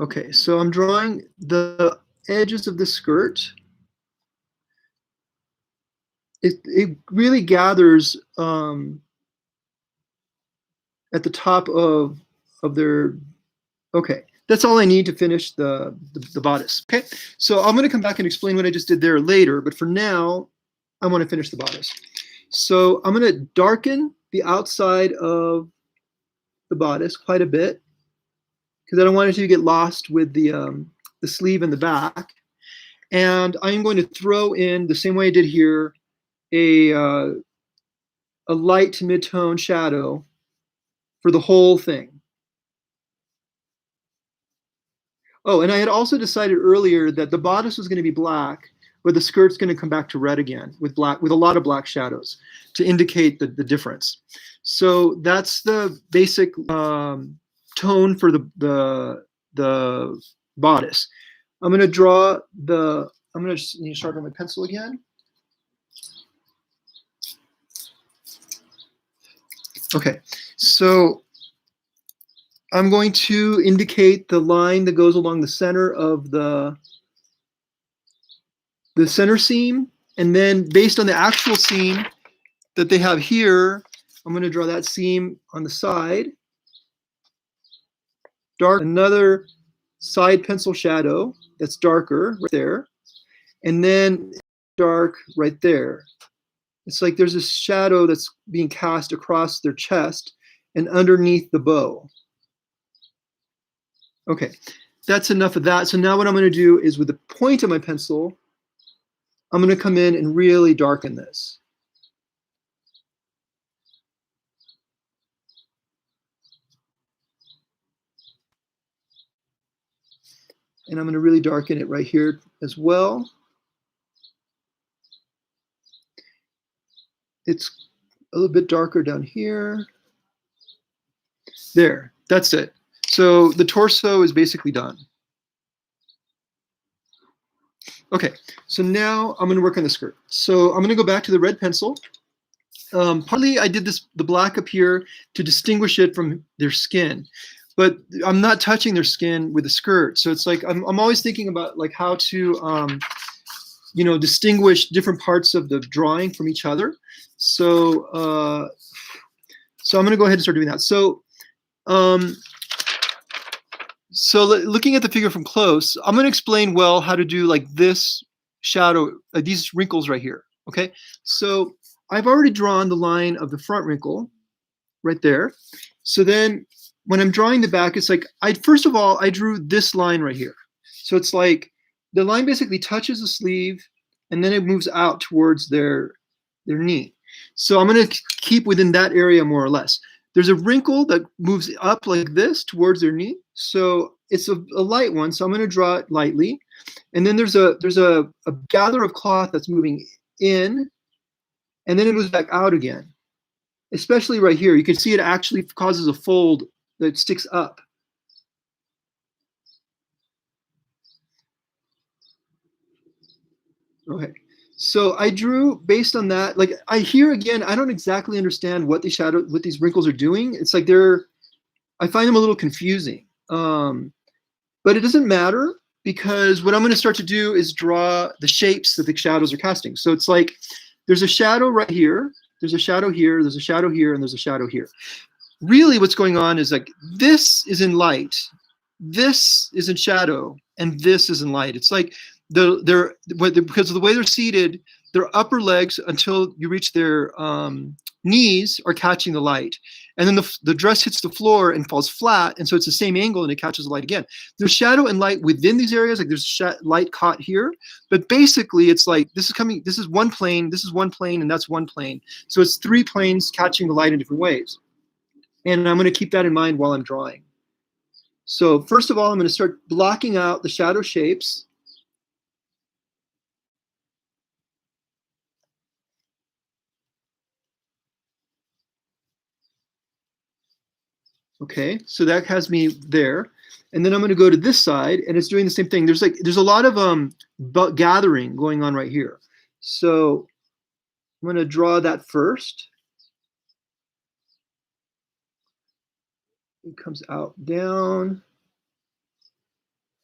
Okay, so I'm drawing the edges of the skirt. It really gathers at the top of their, okay, that's all I need to finish the bodice. Okay, so I'm going to come back and explain what I just did there later, but for now, I want to finish the bodice. So I'm going to darken the outside of the bodice quite a bit because I don't want it to get lost with the sleeve in the back. And I'm going to throw in, the same way I did here, a light to mid-tone shadow for the whole thing. Oh, and I had also decided earlier that the bodice was going to be black, but the skirt's going to come back to red again with a lot of black shadows to indicate the difference. So that's the basic tone for the bodice. I'm going to draw I'm going to need to start on my pencil again. Okay, so I'm going to indicate the line that goes along the center of the center seam, and then based on the actual seam that they have here, I'm going to draw that seam on the side. Dark another side pencil shadow that's darker right there, and then dark right there. It's like there's a shadow that's being cast across their chest and underneath the bow. Okay, that's enough of that. So now what I'm going to do is with the point of my pencil, I'm going to come in and really darken this. And I'm going to really darken it right here as well. It's a little bit darker down here. There, that's it. So the torso is basically done. Okay, so now I'm going to work on the skirt. So I'm going to go back to the red pencil. Partly I did the black up here to distinguish it from their skin, but I'm not touching their skin with the skirt. So it's like I'm always thinking about like how to you know, distinguish different parts of the drawing from each other. So so I'm going to go ahead and start doing that. So So looking at the figure from close, I'm going to explain well how to do like this shadow, these wrinkles right here. Okay, so I've already drawn the line of the front wrinkle right there. So then when I'm drawing the back, it's like, first of all, I drew this line right here. So it's like the line basically touches the sleeve and then it moves out towards their knee. So I'm going to keep within that area more or less. There's a wrinkle that moves up like this towards their knee. So it's a light one. So I'm going to draw it lightly. And then there's a gather of cloth that's moving in and then it moves back out again. Especially right here, you can see it actually causes a fold that sticks up. Okay, so I drew based on that. Like I here again, I don't exactly understand what these wrinkles are doing. It's like I find them a little confusing. But it doesn't matter because what I'm going to start to do is draw the shapes that the shadows are casting. So it's like there's a shadow right here. There's a shadow here, there's a shadow here, and there's a shadow here. Really what's going on is like this is in light, this is in shadow, and this is in light. It's like because of the way they're seated, their upper legs until you reach their knees are catching the light. And then the dress hits the floor and falls flat, and so it's the same angle and it catches the light again. There's shadow and light within these areas, like there's light caught here, but basically it's like this is one plane, and that's one plane. So it's three planes catching the light in different ways. And I'm going to keep that in mind while I'm drawing. So first of all, I'm going to start blocking out the shadow shapes. Okay, so that has me there. And then I'm going to go to this side, and it's doing the same thing. There's a lot of gathering going on right here. So I'm going to draw that first. It comes out, down.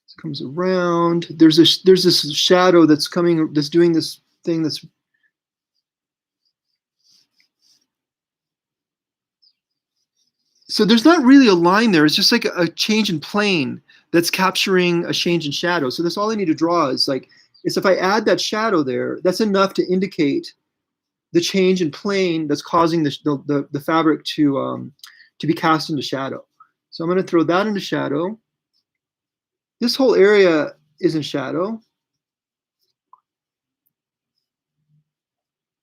It comes around. There's this shadow that's doing this thing that's. So there's not really a line there. It's just like a change in plane that's capturing a change in shadow. So that's all I need to draw is if I add that shadow there, that's enough to indicate the change in plane that's causing the fabric to be cast into shadow. So I'm going to throw that into shadow. This whole area is in shadow.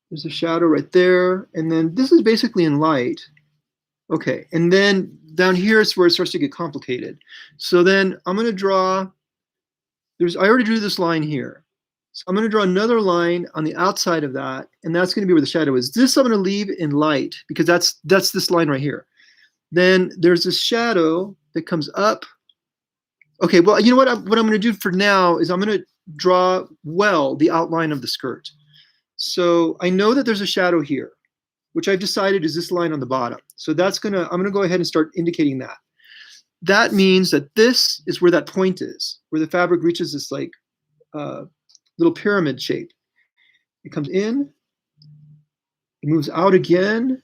There's a shadow right there. And then this is basically in light. Okay, and then down here is where it starts to get complicated. So then I'm going to draw, I already drew this line here. So I'm going to draw another line on the outside of that, and that's going to be where the shadow is. This I'm going to leave in light because that's this line right here. Then there's this shadow that comes up. Okay, well, you know what I'm going to do for now is I'm going to draw the outline of the skirt. So I know that there's a shadow here, which I've decided is this line on the bottom. So I'm going to go ahead and start indicating that. That means that this is where that point is, where the fabric reaches this little pyramid shape. It comes in, it moves out again,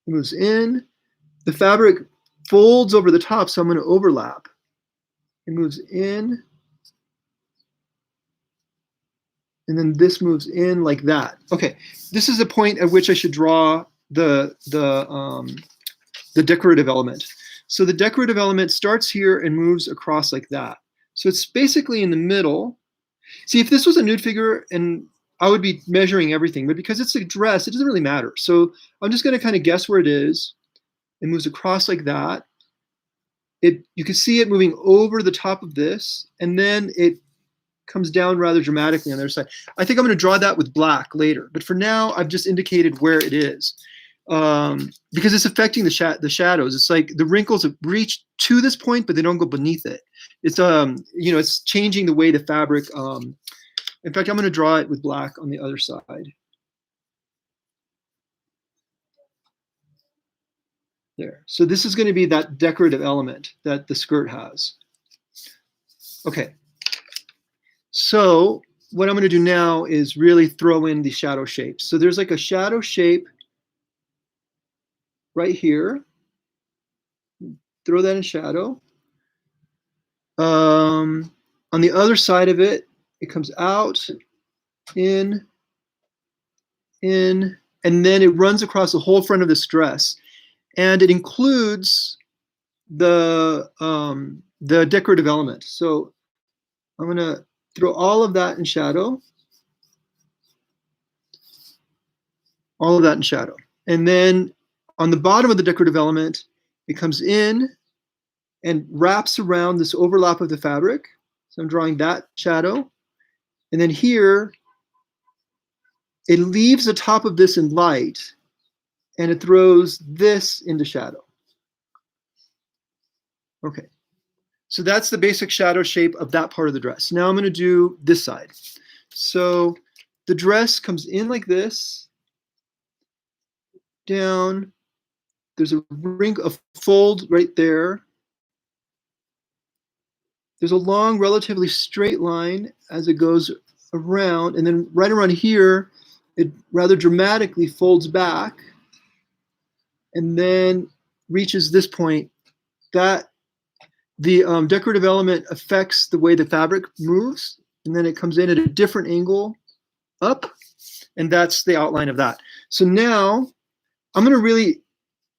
it moves in. The fabric folds over the top, so I'm going to overlap. It moves in, and then this moves in like that. Okay, this is the point at which I should draw the decorative element. So the decorative element starts here and moves across like that. So it's basically in the middle. See, if this was a nude figure, and I would be measuring everything, but because it's a dress, it doesn't really matter. So I'm just going to kind of guess where it is. It moves across like that. You can see it moving over the top of this, and then it comes down rather dramatically on the other side. I think I'm going to draw that with black later, but for now, I've just indicated where it is. Because it's affecting the shadows. It's like the wrinkles have reached to this point, but they don't go beneath it. It's it's changing the way the fabric. In fact, I'm going to draw it with black on the other side. There. So this is going to be that decorative element that the skirt has. Okay. So what I'm going to do now is really throw in the shadow shapes. So there's like a shadow shape right here. Throw that in shadow. On the other side of it, it comes out, in, and then it runs across the whole front of this dress. And it includes the decorative element. So I'm going to throw all of that in shadow. All of that in shadow. And then on the bottom of the decorative element, it comes in and wraps around this overlap of the fabric. So I'm drawing that shadow. And then here, it leaves the top of this in light, and it throws this into shadow. Okay, so that's the basic shadow shape of that part of the dress. Now I'm going to do this side. So the dress comes in like this, down. There's a fold right there. There's a long, relatively straight line as it goes around, and then right around here, it rather dramatically folds back and then reaches this point. That the decorative element affects the way the fabric moves, and then it comes in at a different angle up, and that's the outline of that. So now I'm going to really,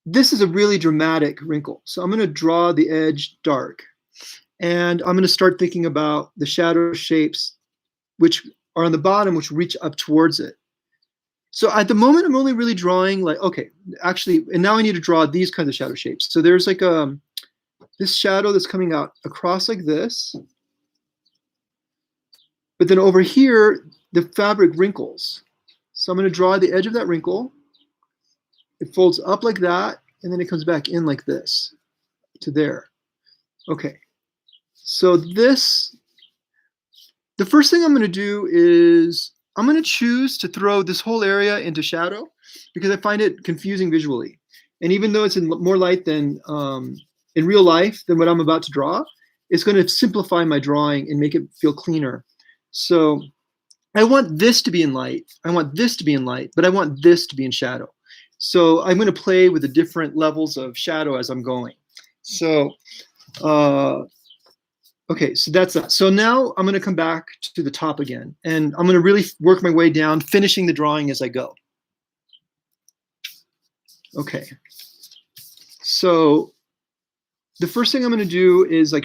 this is a really dramatic wrinkle. So I'm going to draw the edge dark, and I'm going to start thinking about the shadow shapes which are on the bottom, which reach up towards it. So at the moment, I'm only really drawing like, okay, actually, and now I need to draw these kinds of shadow shapes. So there's like this shadow that's coming out across like this. But then over here, the fabric wrinkles. So I'm going to draw the edge of that wrinkle. It folds up like that, and then it comes back in like this to there. Okay. So this, the first thing I'm going to do is I'm going to choose to throw this whole area into shadow because I find it confusing visually. And even though it's in more light than in real life than what I'm about to draw, it's going to simplify my drawing and make it feel cleaner. So I want this to be in light. I want this to be in light, but I want this to be in shadow. So I'm going to play with the different levels of shadow as I'm going. So, okay, so that's that. So now I'm going to come back to the top again, and I'm going to really work my way down, finishing the drawing as I go. Okay. So the first thing I'm going to do is I'm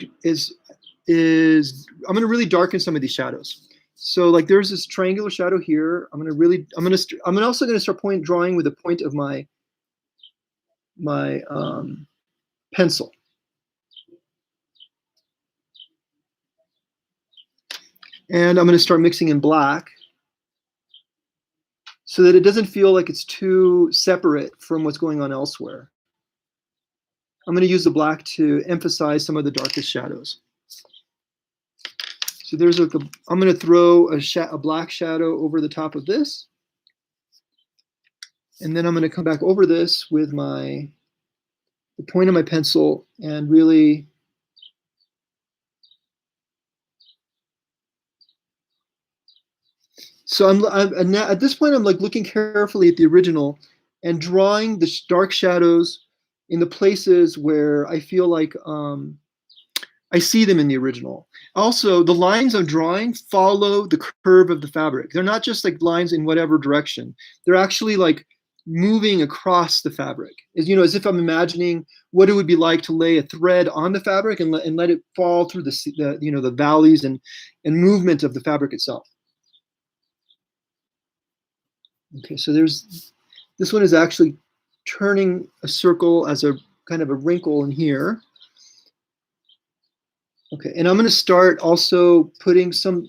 going to really darken some of these shadows. So like there's this triangular shadow here. I'm also going to start drawing with the point of my pencil. And I'm going to start mixing in black so that it doesn't feel like it's too separate from what's going on elsewhere. I'm going to use the black to emphasize some of the darkest shadows. So there's I'm going to throw a black shadow over the top of this. And then I'm going to come back over this with the point of my pencil and really so I'm at this point, I'm like looking carefully at the original and drawing the dark shadows in the places where I feel like I see them in the original. Also, the lines I'm drawing follow the curve of the fabric. They're not just like lines in whatever direction. They're actually like moving across the fabric. As if I'm imagining what it would be like to lay a thread on the fabric and let it fall through the valleys and movement of the fabric itself. Okay, so this one is actually turning a circle as a kind of a wrinkle in here. Okay, and I'm going to start also putting some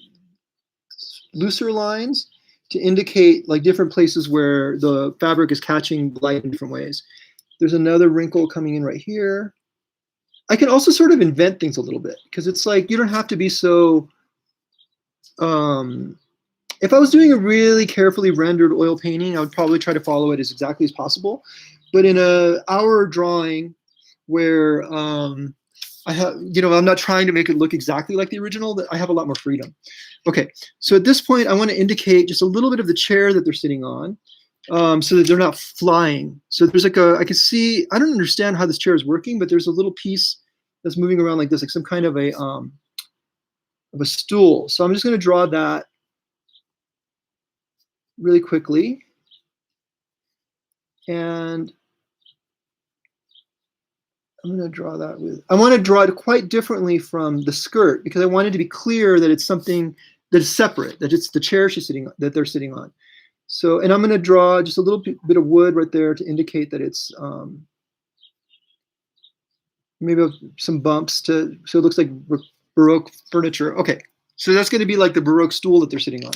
looser lines to indicate like different places where the fabric is catching light in different ways. There's another wrinkle coming in right here. I can also sort of invent things a little bit because it's like you don't have to be so if I was doing a really carefully rendered oil painting, I would probably try to follow it as exactly as possible. But in an hour drawing where I'm not trying to make it look exactly like the original, I have a lot more freedom. Okay, so at this point, I want to indicate just a little bit of the chair that they're sitting on so that they're not flying. So there's like I can see, I don't understand how this chair is working, but there's a little piece that's moving around like this, like some kind of a stool. So I'm just going to draw that really quickly. And I'm going to draw that with, I want to draw it quite differently from the skirt because I wanted to be clear that it's something that is separate, that it's the chair she's sitting on, that they're sitting on. So, and I'm going to draw just a little bit of wood right there to indicate that it's maybe some bumps so it looks like Baroque furniture. Okay, so that's going to be like the Baroque stool that they're sitting on.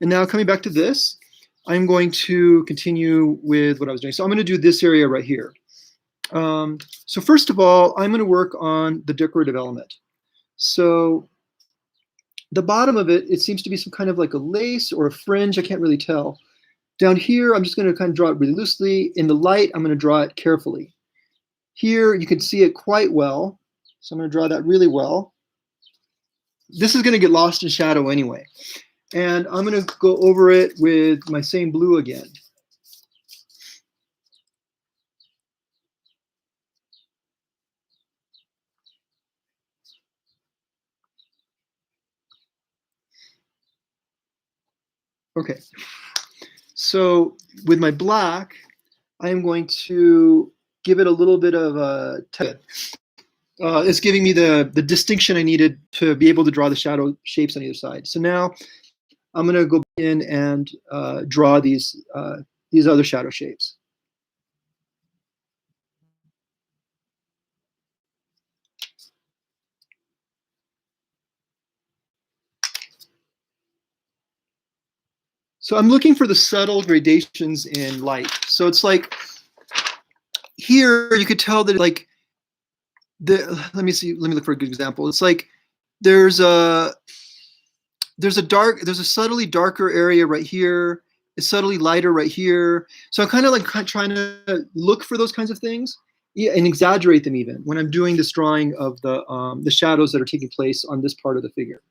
And now coming back to this, I'm going to continue with what I was doing. So I'm going to do this area right here. So first of all, I'm going to work on the decorative element. So the bottom of it, it seems to be some kind of like a lace or a fringe. I can't really tell. Down here, I'm just going to kind of draw it really loosely. In the light, I'm going to draw it carefully. Here, you can see it quite well. So I'm going to draw that really well. This is going to get lost in shadow anyway. And I'm going to go over it with my same blue again. Okay, so with my black, I am going to give it a little bit of a it's giving me the distinction I needed to be able to draw the shadow shapes on either side. So now I'm going to go in and draw these other shadow shapes. So I'm looking for the subtle gradations in light. So it's like here you could tell that like let me look for a good example. It's like there's a subtly darker area right here, a subtly lighter right here. So I'm kind of like trying to look for those kinds of things and exaggerate them even when I'm doing this drawing of the shadows that are taking place on this part of the figure.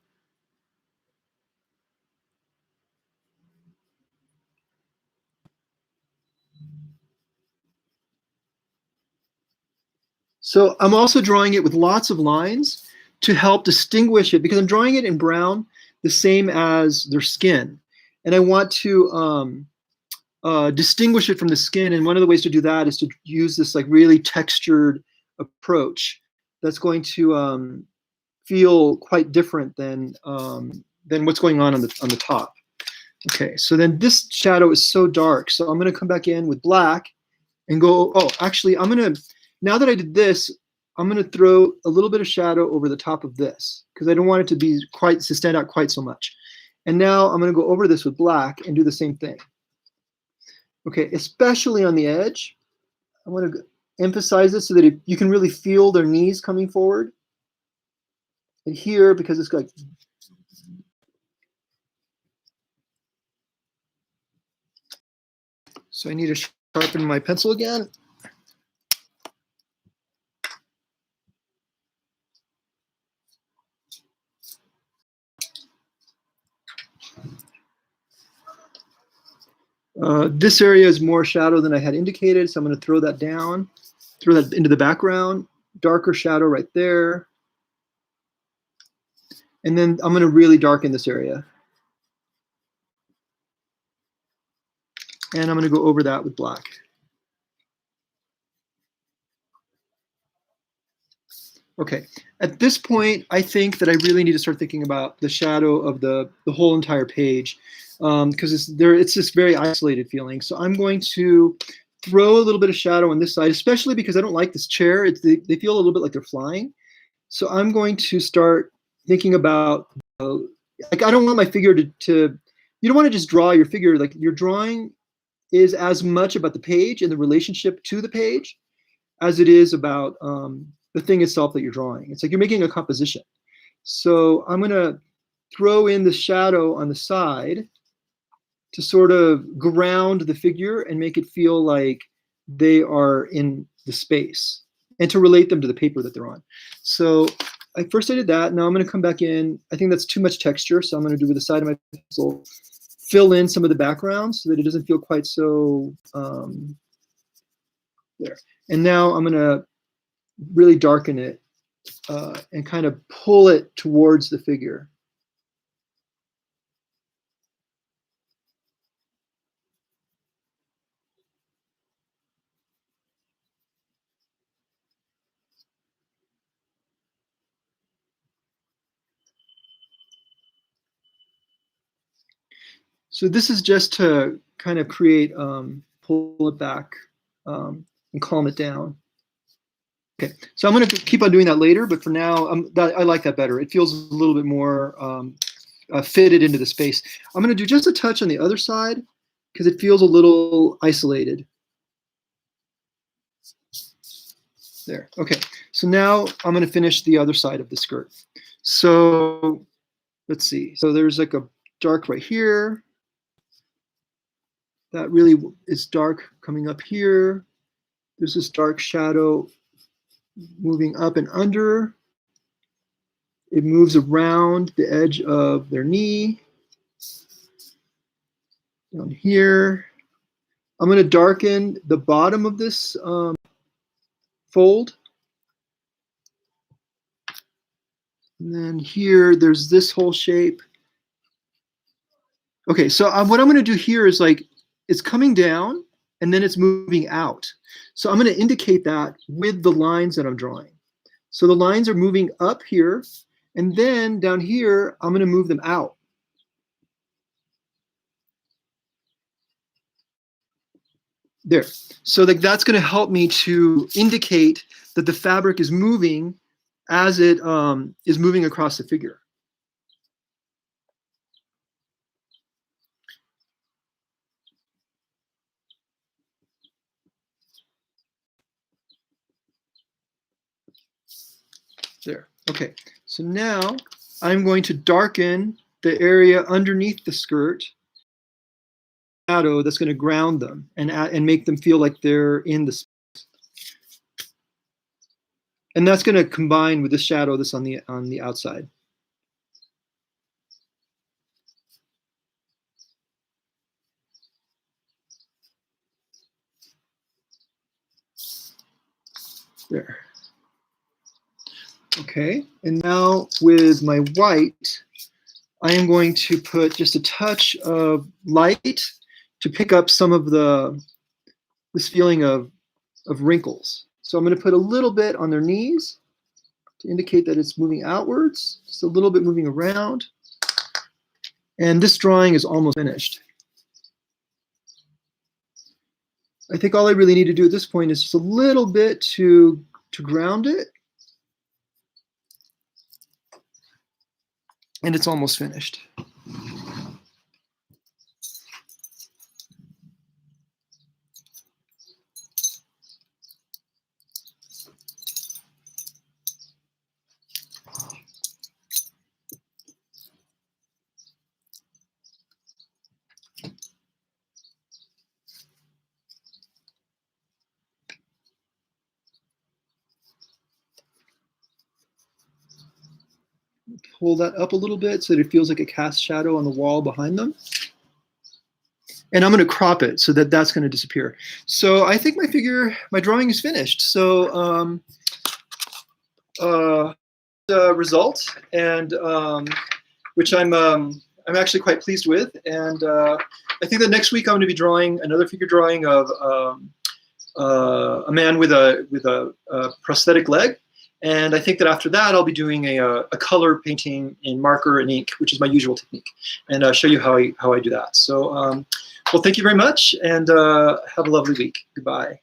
So I'm also drawing it with lots of lines to help distinguish it because I'm drawing it in brown, the same as their skin. And I want to distinguish it from the skin. And one of the ways to do that is to use this like really textured approach that's going to feel quite different than what's going on the top. Okay, so then this shadow is so dark. So I'm going to come back in with black and go, oh, actually, now that I did this, I'm going to throw a little bit of shadow over the top of this because I don't want it to stand out quite so much. And now I'm going to go over this with black and do the same thing. Okay, especially on the edge, I want to emphasize this so that you can really feel their knees coming forward. And here, because it's like, so I need to sharpen my pencil again. This area is more shadow than I had indicated, so I'm going to throw that down, throw that into the background, darker shadow right there. And then I'm going to really darken this area. And I'm going to go over that with black. Okay, at this point, I think that I really need to start thinking about the shadow of the whole entire page because it's this very isolated feeling. So I'm going to throw a little bit of shadow on this side, especially because I don't like this chair. They feel a little bit like they're flying. So I'm going to start thinking about, like I don't want my figure to you don't want to just draw your figure. Like your drawing is as much about the page and the relationship to the page as it is about the thing itself that you're drawing. It's like you're making a composition. So I'm going to throw in the shadow on the side to sort of ground the figure and make it feel like they are in the space and to relate them to the paper that they're on. So I did that. Now I'm going to come back in. I think that's too much texture, so I'm going to do with the side of my pencil, fill in some of the background so that it doesn't feel quite so there. And now I'm going to really darken it and kind of pull it towards the figure. So this is just to kind of create, pull it back and calm it down. Okay, so I'm going to keep on doing that later, but for now, I like that better. It feels a little bit more fitted into the space. I'm going to do just a touch on the other side because it feels a little isolated. There, okay. So now I'm going to finish the other side of the skirt. So let's see. So there's like a dark right here. That really is dark coming up here. There's this dark shadow moving up and under. It moves around the edge of their knee. Down here. I'm going to darken the bottom of this fold. And then here, there's this whole shape. Okay, so what I'm going to do here is like, it's coming down and then it's moving out. So I'm going to indicate that with the lines that I'm drawing. So the lines are moving up here, and then down here, I'm going to move them out. There. So like that's going to help me to indicate that the fabric is moving as it is moving across the figure. There. Okay. So now I'm going to darken the area underneath the skirt, shadow that's going to ground them and make them feel like they're in the space. And that's going to combine with the shadow that's on the outside. There. Okay, and now with my white, I am going to put just a touch of light to pick up some of this feeling of wrinkles. So I'm going to put a little bit on their knees to indicate that it's moving outwards, just a little bit moving around. And this drawing is almost finished. I think all I really need to do at this point is just a little bit to ground it. And it's almost finished. Pull that up a little bit so that it feels like a cast shadow on the wall behind them. And I'm going to crop it so that that's going to disappear. So I think my drawing is finished. So result, and which I'm actually quite pleased with. And I think that next week I'm going to be drawing another figure drawing of a man with a prosthetic leg. And I think that after that, I'll be doing a color painting in marker and ink, which is my usual technique, and show you how I do that. So, well, thank you very much, and have a lovely week. Goodbye.